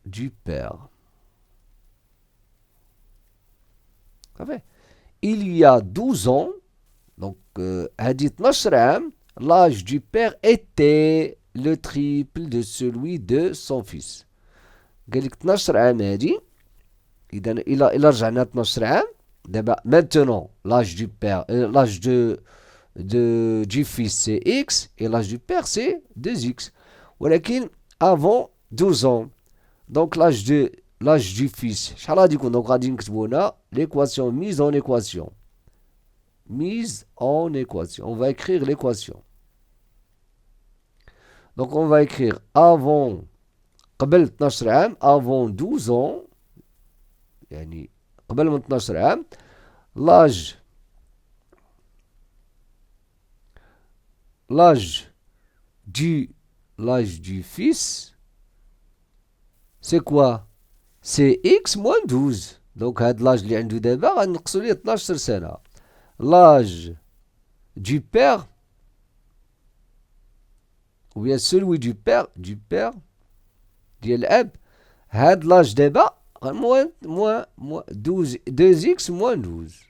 du père. Il y a 12 ans, donc, l'âge du père était le triple de celui de son fils. قال لك 12 عام هادي اذا الى رجعنا 12 عام دابا maintenant l'âge du père l'âge du fils c'est x et l'âge du père c'est 2x ولكن avant 12 ans donc l'âge l'âge du fils. شحال غادي يكون؟ دونك غادي نكتبو هنا l'équation mise en équation. Mise en équation. On va écrire l'équation. Donc on va écrire avant قبل 12 عام, avant 12 ans, يعني قبل من 12 عام, l'âge du fils, c'est quoi? C'est x moins 12. Donc هاد l'âge اللي عنده دابا غنقصوا ليه 12 سنة. L'âge du père, ou bien celui du père ديال الاب, هاد l'âge دابا moins 2x moins 12.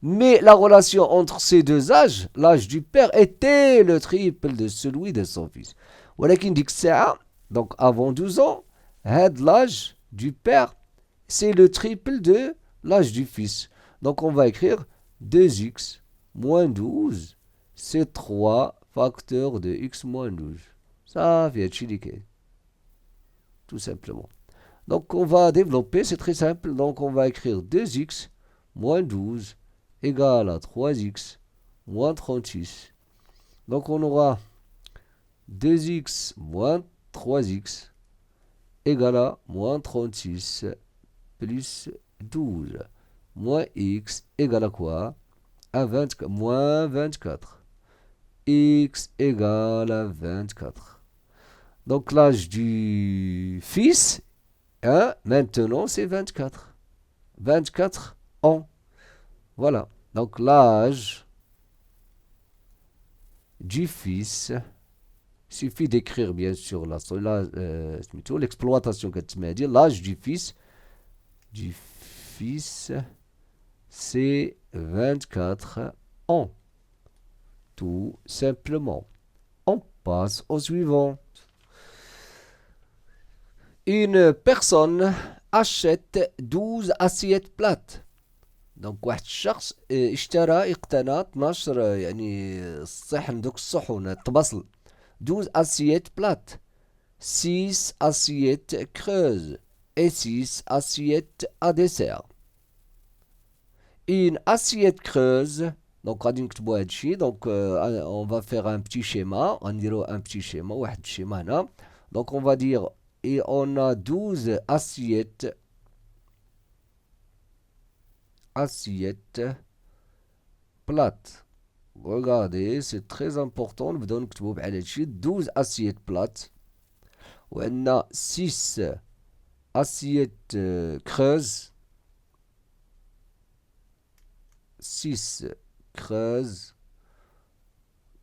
Mais la relation entre ces deux âges, l'âge du père était le triple de celui de son fils. ولكن ديك الساعة, donc avant 12 ans, هاد l'âge du père, c'est le triple de l'âge du fils. Donc on va écrire 2x moins 12, c'est 3 facteurs de x moins 12. Ça vient de chiliquer. Tout simplement. Donc on va développer, c'est très simple. Donc on va écrire 2x moins 12 égale à 3x moins 36. Donc on aura 2x moins 3x égale à moins 36 plus 12 moins x égale à quoi? À 24, moins 24. X égale à 24. Donc l'âge du fils, hein, maintenant c'est 24. 24 ans. Voilà. Donc l'âge du fils, il suffit d'écrire bien sûr l'exploitation que tu m'as dit. L'âge du fils, c'est 24 ans. Tout simplement. On passe au suivant. Une personne achète 12 assiettes plates. دونك واحد الشخص اشترى اقتنى 12 يعني الصحن دوك الصحون الطبصل 12 assiettes plates 6 assiettes creuses et 6 assiettes à dessert. Une assiette creuse, donc غادي نكتبو هادشي, donc on va faire un petit schéma, غنديرو un petit schéma, واحد الشيما هنا. Donc on va dire et on a 12 assiettes plates. Regardez, c'est très important, نبداو نكتبو بحال هادشي 12 assiettes plates وعندنا 6 assiettes creuses 6 creuses.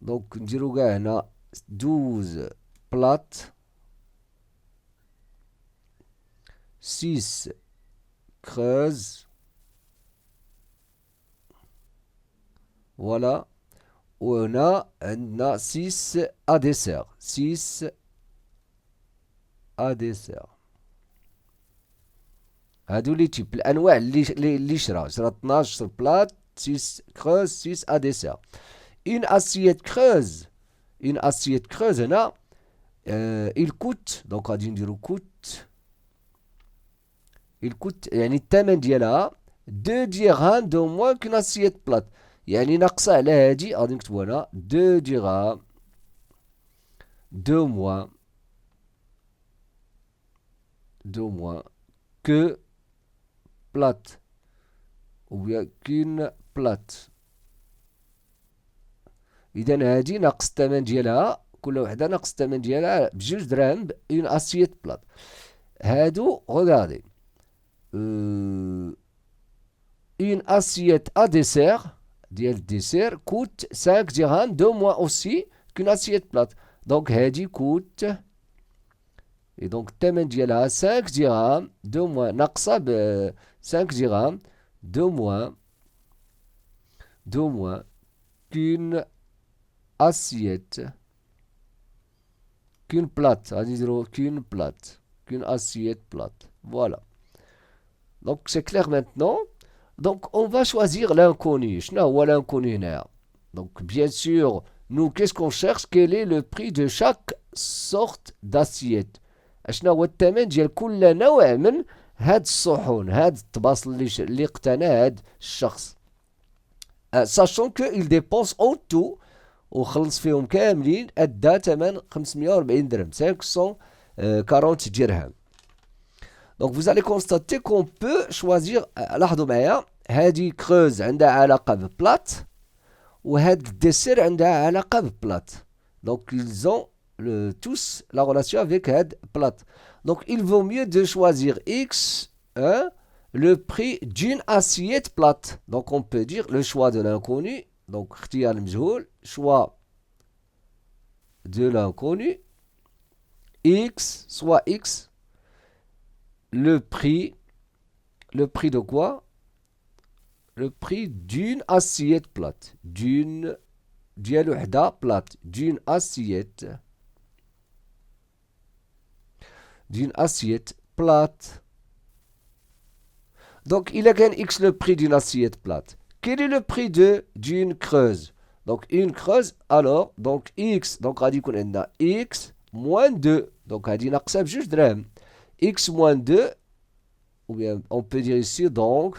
donc نديرو كاع هنا 12 plates 6 creuses. Voilà. وهنا عندنا 6 à dessert 6 à dessert. هادو لي تيب الانواع اللي شرا 12 بلات 6 creuse 6 à dessert. Une assiette creuse هنا il coûte, donc غادي نديرو coûte, il coûte يعني الثمن ديالها 2 dirhams de moins qu'une assiette plate. يعني ناقصة على هادي غادي نكتبو هنا 2 dirhams de moins que plate ou bien qu'une plate. إذا هادي ناقص الثمن ديالها, كل وحدة ناقص الثمن ديالها بجوج دراهم une assiette plate. هادو regardez une assiette à dessert ديال الديسير coûte 5 dirhams de moins aussi qu'une assiette plate. donc هادي coûte et donc الثمن ديالها 5 dirhams de moins ناقصة ب 5 dirhams de moins qu'une assiette qu'une plate غادي نديرو qu'une assiette plate. voilà. donc c'est clair maintenant. Donc, on va choisir l'inconnu. شنو هو l'inconnu هنا؟ Donc, bien sûr, nous, qu'est-ce qu'on cherche? Quel est le prix de chaque sorte d'assiette? اشنا هو الثمن ديال كل نوع من هاد الصحون، هاد الطباصل اللي اقتنى هاد الشخص. sachant que il dépense en tout وخلص فيهم كاملين ادى ثمن 540 درهم 540 درهم. Donc vous allez constater qu'on peut choisir. لاحظوا معايا هذه كروز عندها علاقة ببلات وهاد الديسير عندها علاقة ببلات. Donc ils ont tous la relation avec هاد بلات. Donc il vaut mieux de choisir X, le prix d'une assiette plate. Donc on peut dire le choix de l'inconnu. Donc اختيار المجهول, choix de l'inconnu. X, soit X. Le prix de quoi? Le prix d'une assiette plate. D'une plate. D'une assiette plate. Donc il a qu'un X le prix d'une assiette plate. Quel est le prix d'une creuse? Donc une creuse, alors, donc X, donc on dit qu'on a X moins 2. Donc on dit naqsa b'jouj drهم. X moins 2, ou bien on peut dire ici donc,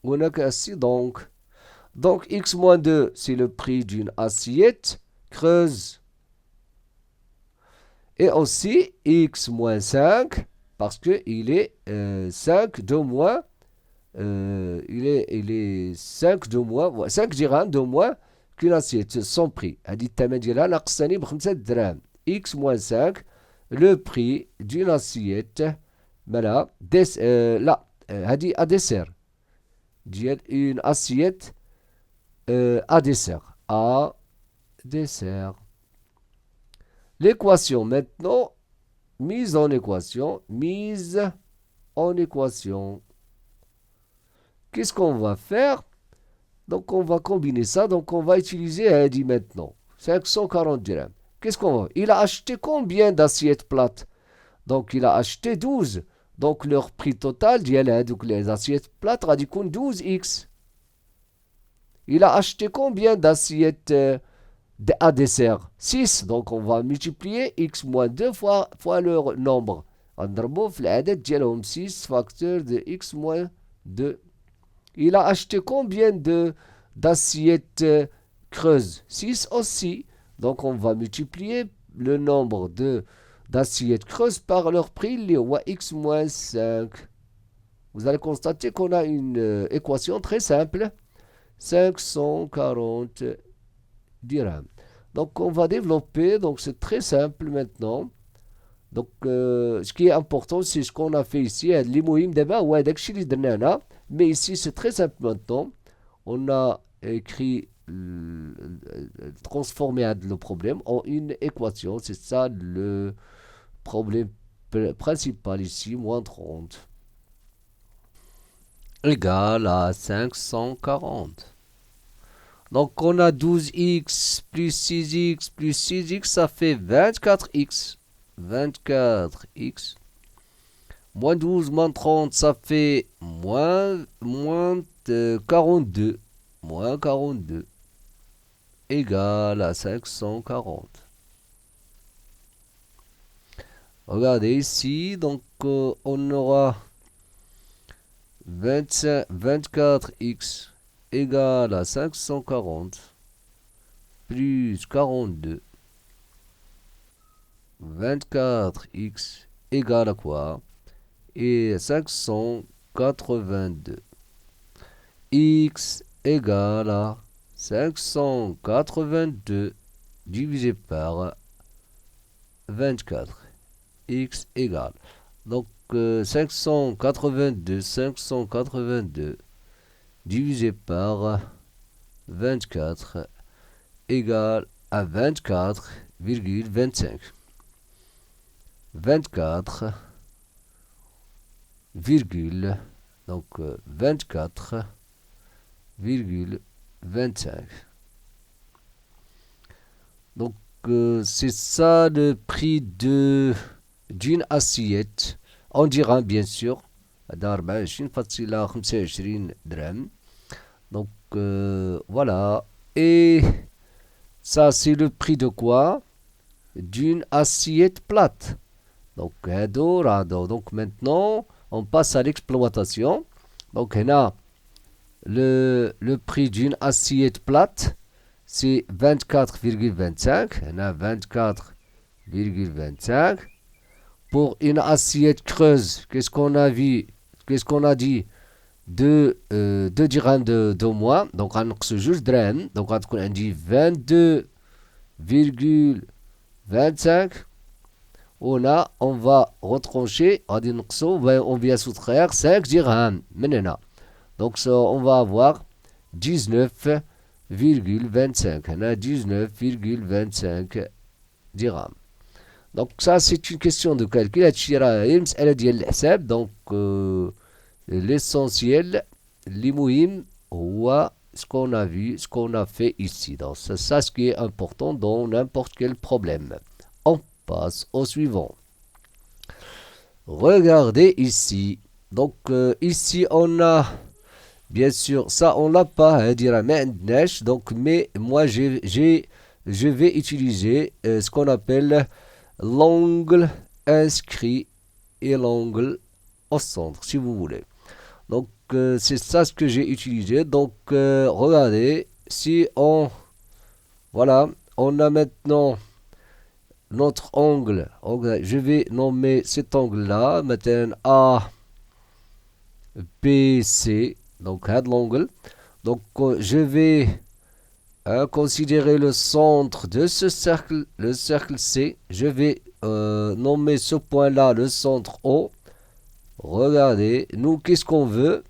on a ici donc. Donc X moins 2, c'est le prix d'une assiette creuse. Et aussi X moins 5, parce qu'il est 5 de moins, il est 5 de moins, 5 dirhams de moins qu'une assiette, son prix. هذه الثمن ديالها ناقصاني ب5 دراهم. X moins 5, le prix d'une assiette, voilà, là, هذه à dessert. Une assiette à dessert. À dessert. L'équation maintenant, mise en équation. Qu'est-ce qu'on va faire? Donc on va combiner ça. Donc on va utiliser Hadi maintenant. 540 dirhams. Qu'est-ce qu'on va? Il a acheté combien d'assiettes plates? Donc il a acheté 12. Donc leur prix total, donc les assiettes plates, radicon 12x. Il a acheté combien d'assiettes à dessert? 6. Donc on va multiplier x moins 2 fois leur nombre. نضربو في العدد ديالهم 6 facteur de x moins 2. Il a acheté combien d'assiettes creuses? 6 aussi. Donc on va multiplier le nombre d'assiettes creuses par leur prix, les x moins 5. Vous allez constater qu'on a une équation très simple. 540 dirhams. Donc on va développer, donc c'est très simple maintenant. Donc ce qui est important, c'est ce qu'on a fait ici. Les مهم دابا هو هذاك الشيء اللي درنا هنا. Mais ici c'est très simple maintenant. On a écrit transformer le problème en une équation. C'est ça le problème principal ici. Moins 30 égale à 540. Donc on a 12x plus 6x plus 6x, ça fait 24x. 24x. Moins 12, moins 30, ça fait moins 42. Moins 42. Égal à 540. Regardez ici, donc on aura 24x égale à 540 plus 42. 24x égale à quoi? Et 582. X égale à 582 divisé par 24. X égale. Donc 582 divisé par 24 égale à 24,25. 24, donc 24,25. Donc c'est ça le prix d'une assiette en dirham bien sûr. Donc voilà. Et ça c'est le prix de quoi? D'une assiette plate. Donc, هادو رادو. Donc, maintenant, on passe à l'exploitation. Donc, on a le prix d'une assiette plate, c'est 24,25. On a 24,25. Pour une assiette creuse, qu'est-ce qu'on a vu? Qu'est-ce qu'on a dit? 2 dirhams de moins. Donc, on a juste dirham. Donc, on a dit 22,25. On va retrancher, on vient soustraire 5 dirhams. Maintenant. Donc, ça, on va avoir 19,25. On a 19,25 dirhams. Donc, ça, c'est une question de calcul. Donc, l'essentiel, l'imouhim, ou ce qu'on a vu, ce qu'on a fait ici. Donc, c'est ça ce qui est important dans n'importe quel problème. On passe au suivant. Regardez ici. Donc, ici, on a, bien sûr, ça, on l'a pas, donc, mais moi, je vais utiliser ce qu'on appelle l'angle inscrit et l'angle au centre, si vous voulez. Donc, c'est ça ce que j'ai utilisé. Donc, regardez, si on... Voilà, on a maintenant notre angle. Je vais nommer cet angle-là, maintenant A, B, C. Donc, l'angle. Donc, je vais considérer le centre de ce cercle, le cercle C. Je vais nommer ce point-là le centre O. Regardez, nous, qu'est-ce qu'on veut?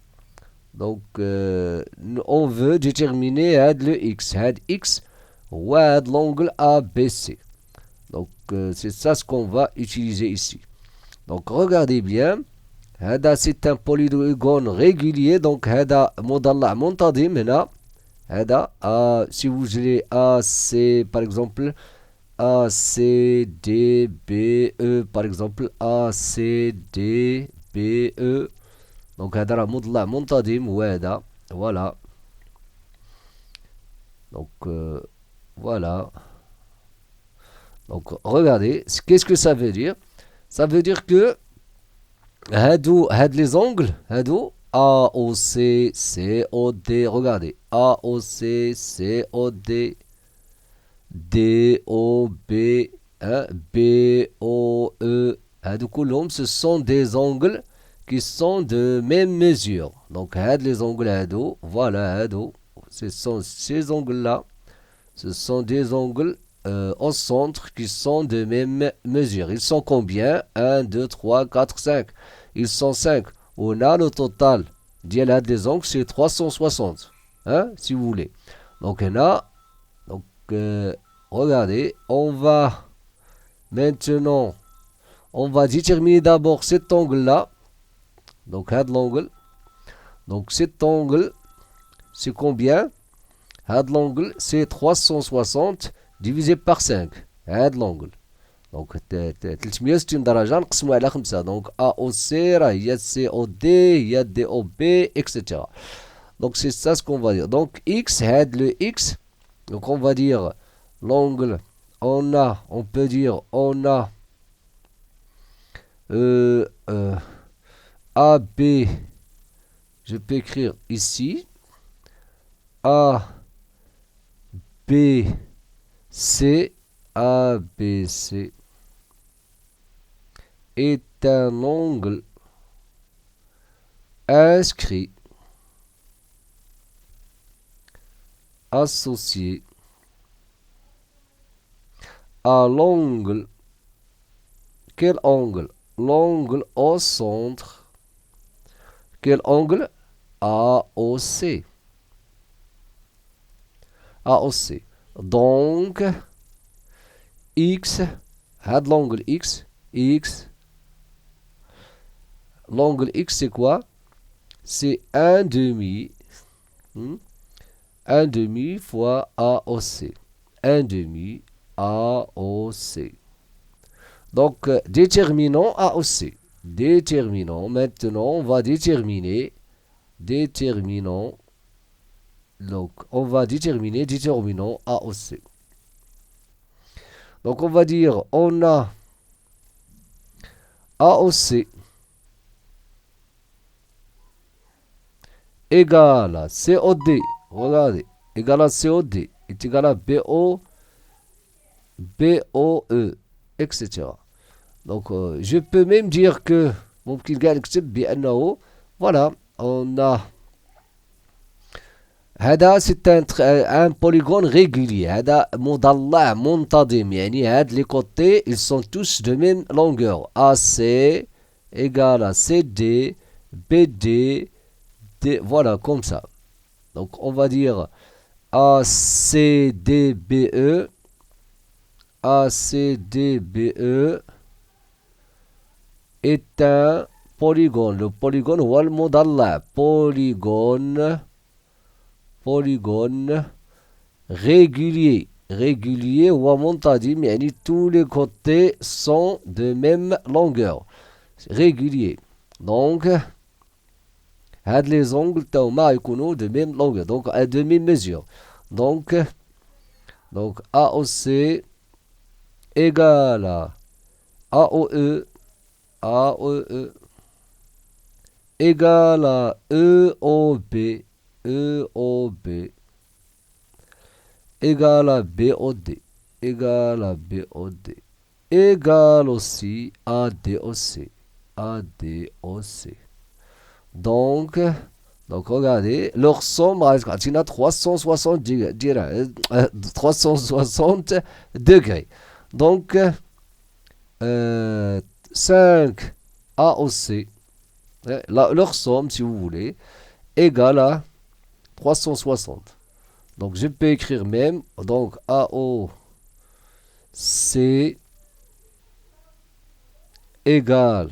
Donc, on veut déterminer le X. X ou l'angle ABC. Donc, c'est ça ce qu'on va utiliser ici. Donc, regardez bien. C'est un polygone régulier. Donc, مضلع منتظم هنا. Si vous voulez AC, par exemple, ACDBE, par exemple, ACDBE. Donc, هذا راه مضلع منتظم وهذا. Voilà. Donc, voilà. Donc, regardez, qu'est-ce que ça veut dire? Ça veut dire que les angles, AOC, COD, regardez, AOC, COD, DOB, BOE, ce sont des angles qui sont de même mesure. Donc, les angles, voilà, ce sont ces angles-là, ce sont des angles au centre qui sont de même mesure. Ils sont combien? 1, 2, 3, 4, 5. Ils sont 5. On a le total des angles, c'est 360. Si vous voulez. Donc, regardez, on va maintenant, on va déterminer d'abord cet angle-là. Donc, l'angle. Donc, cet angle, c'est combien? L'angle, c'est 360 divisé par 5. l'angle. Donc, 360 درجة نقسموها على 5. Donc, AOC, il y a COD, il y a DOB, etc. Donc, c'est ça ce qu'on va dire. Donc, X, le X. Donc, on va dire l'angle. On peut dire, on a AB. Je peux écrire ici. A, B, C, ABC est un angle inscrit associé à l'angle. Quel angle? L'angle au centre. Quel angle? AOC. AOC. Donc, X, l'angle X, l'angle X c'est quoi? C'est 1 demi, 1 demi fois AOC, 1 demi AOC. Donc, déterminons AOC. Déterminons, maintenant on va déterminer, donc on va déterminons AOC. Donc on va dire, on a AOC égale à COD, regardez, égale à COD est égal à BOE, etc. Donc, je peux même dire que ممكن قاعد نكتب بأنه voilà, on a هذا c'est un polygone régulier. هذا مضلع منتظم يعني هاد les côtés ils sont tous de même longueur. AC égale à CD, BD, D, voilà comme ça. Donc on va dire ACDBE, ACDBE est un polygone. Le polygone هو المضلع. Polygone régulier. Régulier هو منتظم يعني tous les côtés sont de même longueur. Régulier. Donc هاد les angles تاهما يكونوا de même longueur. Donc de même mesure. Donc AOC égale à AOE égale à EOB égale à BOD égale aussi à DOC. Donc regardez, leur somme a 360 degrés. Donc 5 AOC, leur somme si vous voulez, égale à 360. Donc je peux écrire même, donc AOC égale,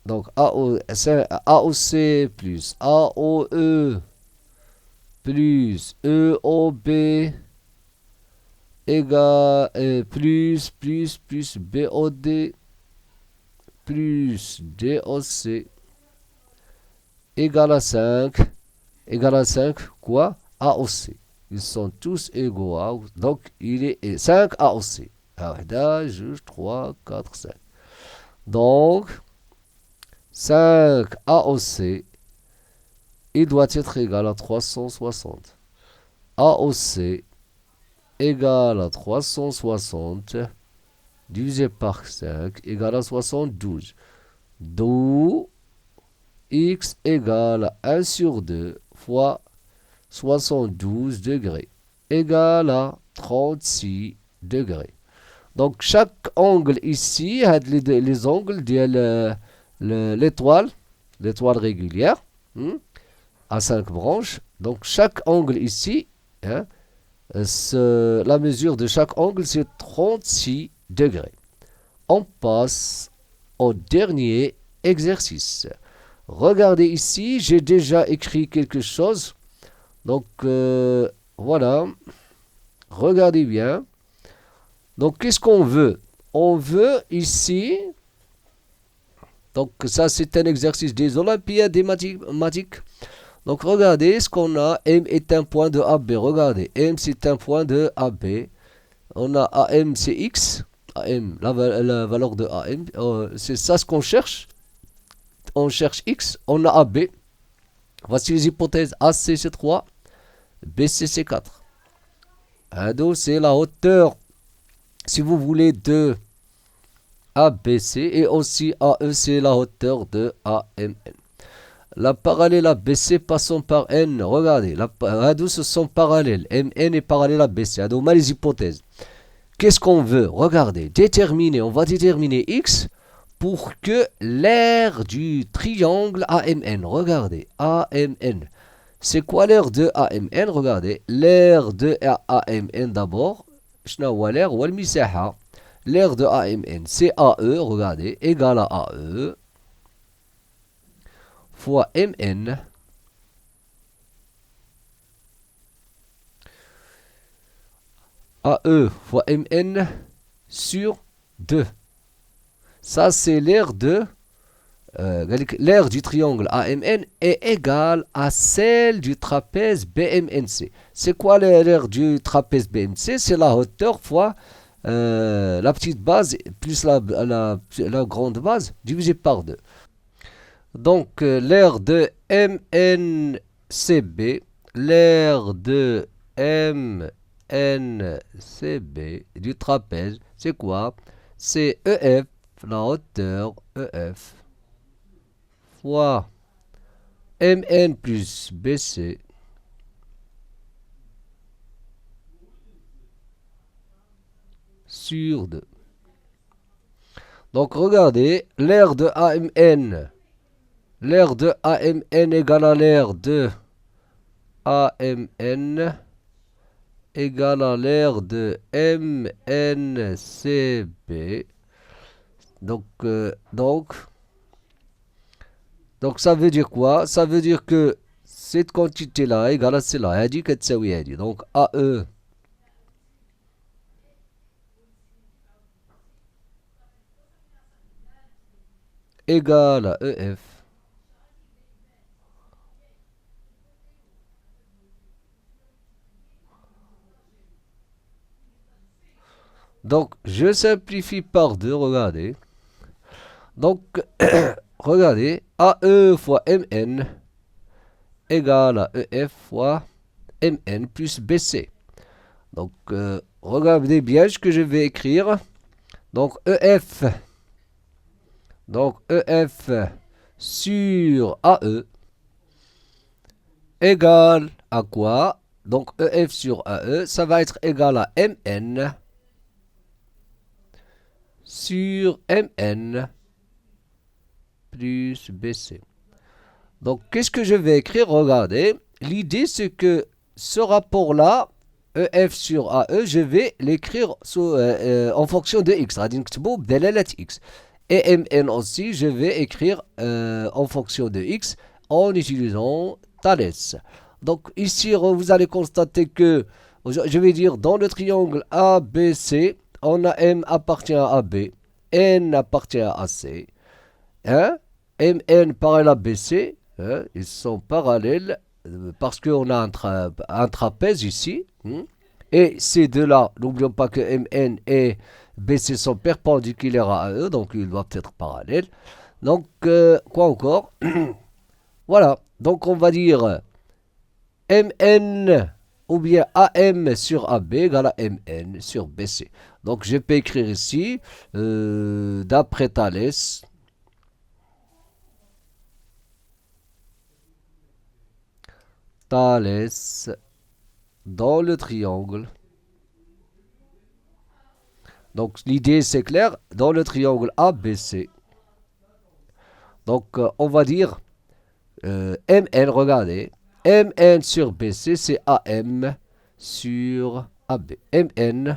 donc AOC plus AOE plus EOB égale plus BOD plus DOC égale à 5. Égale à 5 quoi? AOC. Ils sont tous égaux. Donc il est 5 AOC. 1, 2, 3, 4, 5. Donc 5 AOC, il doit être égal à 360. AOC égale à 360 divisé par 5 égale à 72. D'où x égale à 1 sur 2 fois 72 degrés égale à 36 degrés. Donc chaque angle ici, les angles de l'étoile régulière à 5 branches. Donc chaque angle ici, la mesure de chaque angle c'est 36 degrés. On passe au dernier exercice. Regardez ici, j'ai déjà écrit quelque chose. Donc voilà, regardez bien. Donc qu'est-ce qu'on veut? On veut ici, donc ça c'est un exercice des Olympiades des mathématiques. Donc regardez ce qu'on a. M est un point de AB. Regardez, M c'est un point de AB. On a AM c'est X. AM, la valeur de AM, c'est ça ce qu'on cherche. On cherche X, on a AB. Voici les hypothèses. AC c'est 3, BC c'est 4. Ado c'est la hauteur, si vous voulez, de ABC, et aussi AE c'est la hauteur de AMN. La parallèle à BC passons par N. Regardez, Ado ce sont parallèles. MN est parallèle à BC. Ado mal les hypothèses. Qu'est-ce qu'on veut? Regardez, déterminer. On va déterminer X pour que l'aire du triangle AMN. Regardez, AMN. C'est quoi l'aire de AMN? Regardez, l'aire de AMN d'abord. L'aire ou l'aire de AMN, c'est AE, regardez, égal à AE fois MN AE fois MN sur 2. Ça, c'est l'aire de l'aire du triangle AMN est égale à celle du trapèze BMNC. C'est quoi l'aire du trapèze BMC? C'est la hauteur fois la petite base plus la grande base divisé par 2. Donc l'aire de MNCB, l'aire de MNCB du trapèze, c'est quoi? C'est EF, la hauteur EF, fois MN plus BC, sur 2. Donc regardez, l'aire de AMN, l'aire de AMN égale à l'aire de AMN égale à l'aire de MNCB. Donc ça veut dire quoi? Ça veut dire que cette quantité-là égale à celle-là. Donc AE égale à EF. Donc, je simplifie par 2, regardez. Donc, regardez, AE fois MN égale à EF fois MN plus BC. Donc, regardez bien ce que je vais écrire. Donc, EF sur AE égale à quoi? Donc, EF sur AE, ça va être égal à MN sur MN plus BC. Donc, qu'est-ce que je vais écrire? Regardez, l'idée c'est que ce rapport-là, EF sur AE, je vais l'écrire en fonction de X. X. Et MN aussi, je vais écrire en fonction de X en utilisant Thalès. Donc, ici, vous allez constater que, je vais dire, dans le triangle ABC, on a M appartient à AB, N appartient à AC, hein? MN parallèle à BC, hein? Ils sont parallèles parce qu'on a un trapèze ici, hein? Et ces deux-là, n'oublions pas que MN et BC sont perpendiculaires à eux, donc ils doivent être parallèles. Donc, quoi encore? Voilà, donc on va dire MN ou bien AM sur AB égale à MN sur BC. Donc je peux écrire ici, d'après Thalès, dans le triangle. Donc l'idée c'est clair, dans le triangle ABC. Donc on va dire MN, regardez, MN sur BC c'est AM sur AB. MN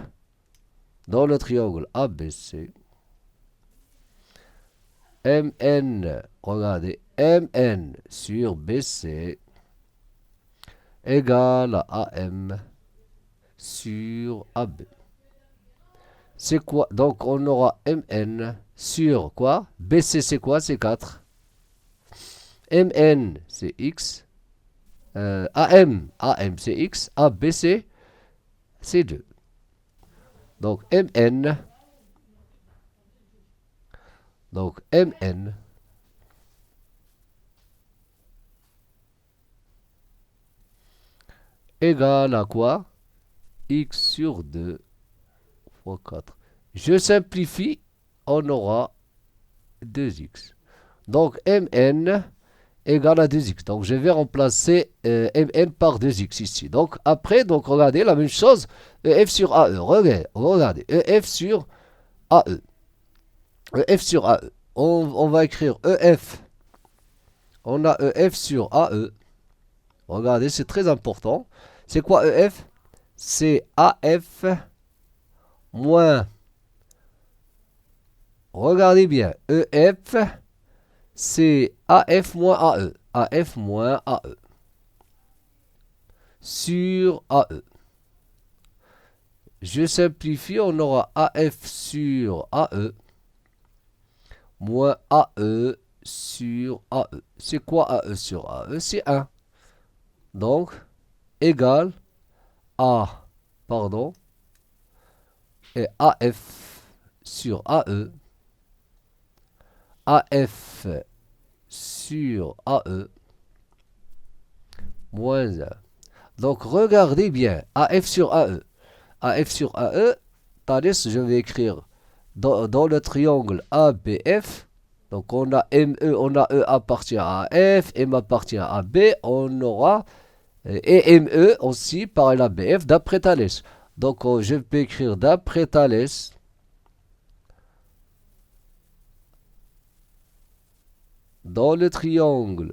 dans le triangle ABC. MN, regardez, MN sur BC égale à AM sur AB. C'est quoi? Donc on aura MN sur quoi? BC c'est quoi? C'est 4. MN c'est X. AM c'est X. AB c'est 2. Donc MN égale à quoi? X sur 2 fois 4. Je simplifie, on aura 2x. Donc MN égale à 2x. Donc je vais remplacer MN par 2x ici. Donc après, donc regardez la même chose, EF sur AE. Regardez, EF sur AE. EF sur AE. On va écrire EF. On a EF sur AE. Regardez, c'est très important. C'est quoi EF? C'est AF moins. Regardez bien. EF, c'est AF moins AE. AF moins AE. Sur AE. Je simplifie, on aura AF sur AE moins AE sur AE. C'est quoi AE sur AE? C'est 1. Donc, égal à, et AF sur AE, AF sur AE, moins 1. Donc, regardez bien, AF sur AE. AF sur AE, Thalès, je vais écrire dans le triangle ABF. Donc, on a ME, on a E appartient à F, M appartient à B. On aura et ME aussi par la BF d'après Thalès. Donc, je peux écrire d'après Thalès. Dans le triangle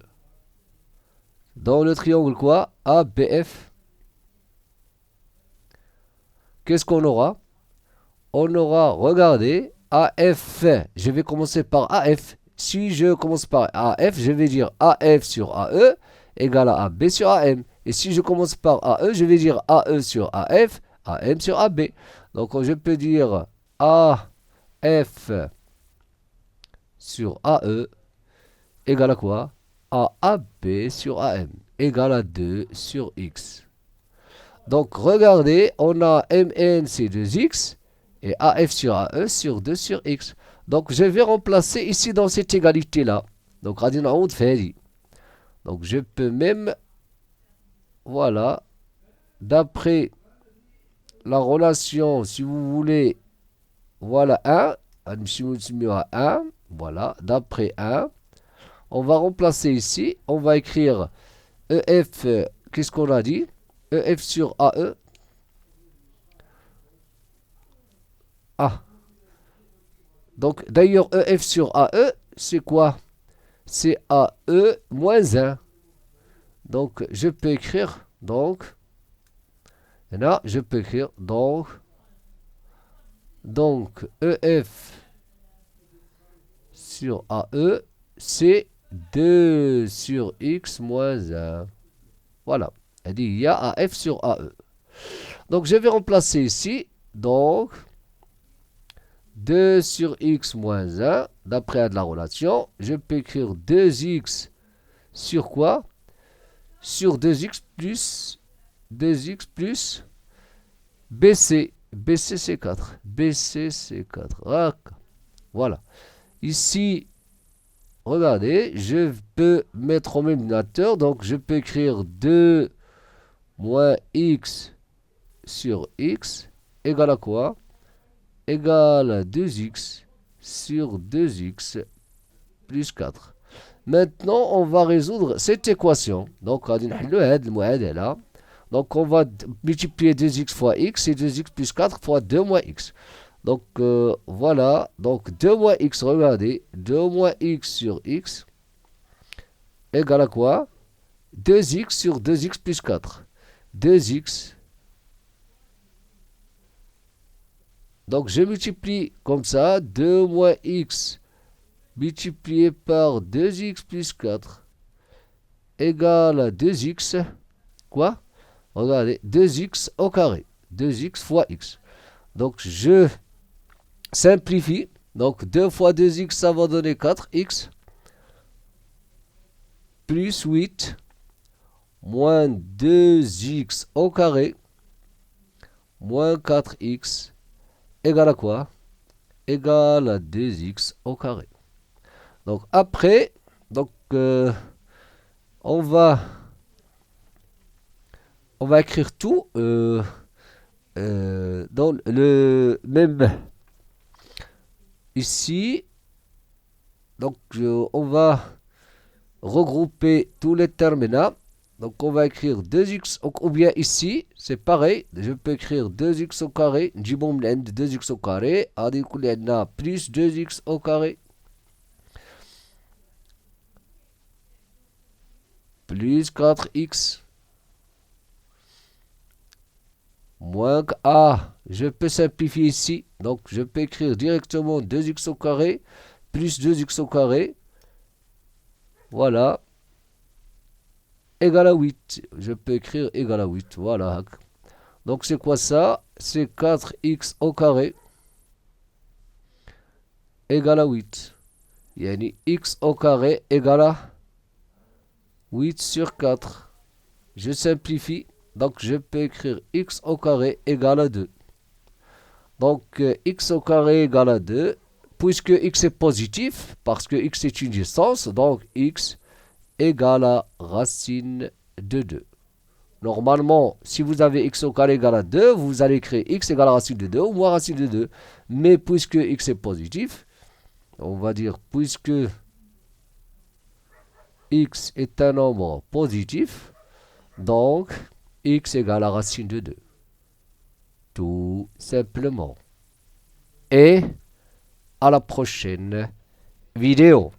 quoi? ABF. Qu'est-ce qu'on aura? On aura, regardez, AF. Je vais commencer par AF. Si je commence par AF, je vais dire AF sur AE égale à AB sur AM. Et si je commence par AE, je vais dire AE sur AF, AM sur AB. Donc, je peux dire AF sur AE égale à quoi? À AB sur AM égale à 2 sur X. Donc, regardez, on a MN, c'est 2X, et AF sur AE sur 2 sur X. Donc, je vais remplacer ici dans cette égalité-là. Donc, Radin Aoud Fadi. Donc, je peux même, voilà, d'après la relation, si vous voulez, voilà 1, voilà, d'après 1, on va remplacer ici, on va écrire EF, qu'est-ce qu'on a dit? EF sur AE. Ah. Donc, d'ailleurs, EF sur AE, c'est quoi? C'est AE moins 1. Donc, je peux écrire, donc, là, je peux écrire, donc, EF sur AE, c'est 2 sur X moins 1. Voilà. Elle dit, il y a AF sur AE. Donc, je vais remplacer ici, donc, 2 sur X moins 1, d'après la relation, je peux écrire 2X sur quoi? Sur 2X plus BC. BC c'est 4. BC c'est 4. Voilà. Ici, regardez, je peux mettre au même dénominateur, donc je peux écrire 2 moins X sur X égale à quoi? Égale à 2X sur 2X plus 4. Maintenant, on va résoudre cette équation. Donc, on va multiplier 2x fois x et 2x plus 4 fois 2 moins x. Donc, voilà. Donc, 2 moins x, regardez. 2 moins x sur x égale à quoi? 2x sur 2x plus 4. 2x. Donc, je multiplie comme ça. 2 moins x multiplié par 2x plus 4 égale à 2x. Quoi? Regardez, 2x au carré. 2x fois x. Donc, je simplifie. Donc, 2 fois 2x, ça va donner 4x. Plus 8. Moins 2x au carré. Moins 4x. Égale à quoi? Égale à 2x au carré. Donc, après, donc, on va écrire tout dans le même ici. Donc, on va regrouper tous les termes là. Donc, on va écrire 2x, ou bien ici, c'est pareil. Je peux écrire 2x au carré. Njibom l'end 2x au carré. Adi koulena plus 2x au carré. Plus 4x. Moins A. Je peux simplifier ici. Donc, je peux écrire directement 2x au carré. Plus 2x au carré. Voilà. Égal à 8. Je peux écrire égal à 8. Voilà. Donc, c'est quoi ça? C'est 4x au carré égal à 8. Yani x au carré égal à 8 sur 4. Je simplifie. Donc, je peux écrire x au carré égal à 2. Donc, x au carré égale à 2. Puisque x est positif, parce que x est une distance, donc x égale à racine de 2. Normalement, si vous avez x au carré égale à 2, vous allez écrire x égale à racine de 2 ou moins racine de 2. Mais puisque x est positif, on va dire puisque x est un nombre positif, donc x égale à racine de 2. Tout simplement. Et à la prochaine vidéo.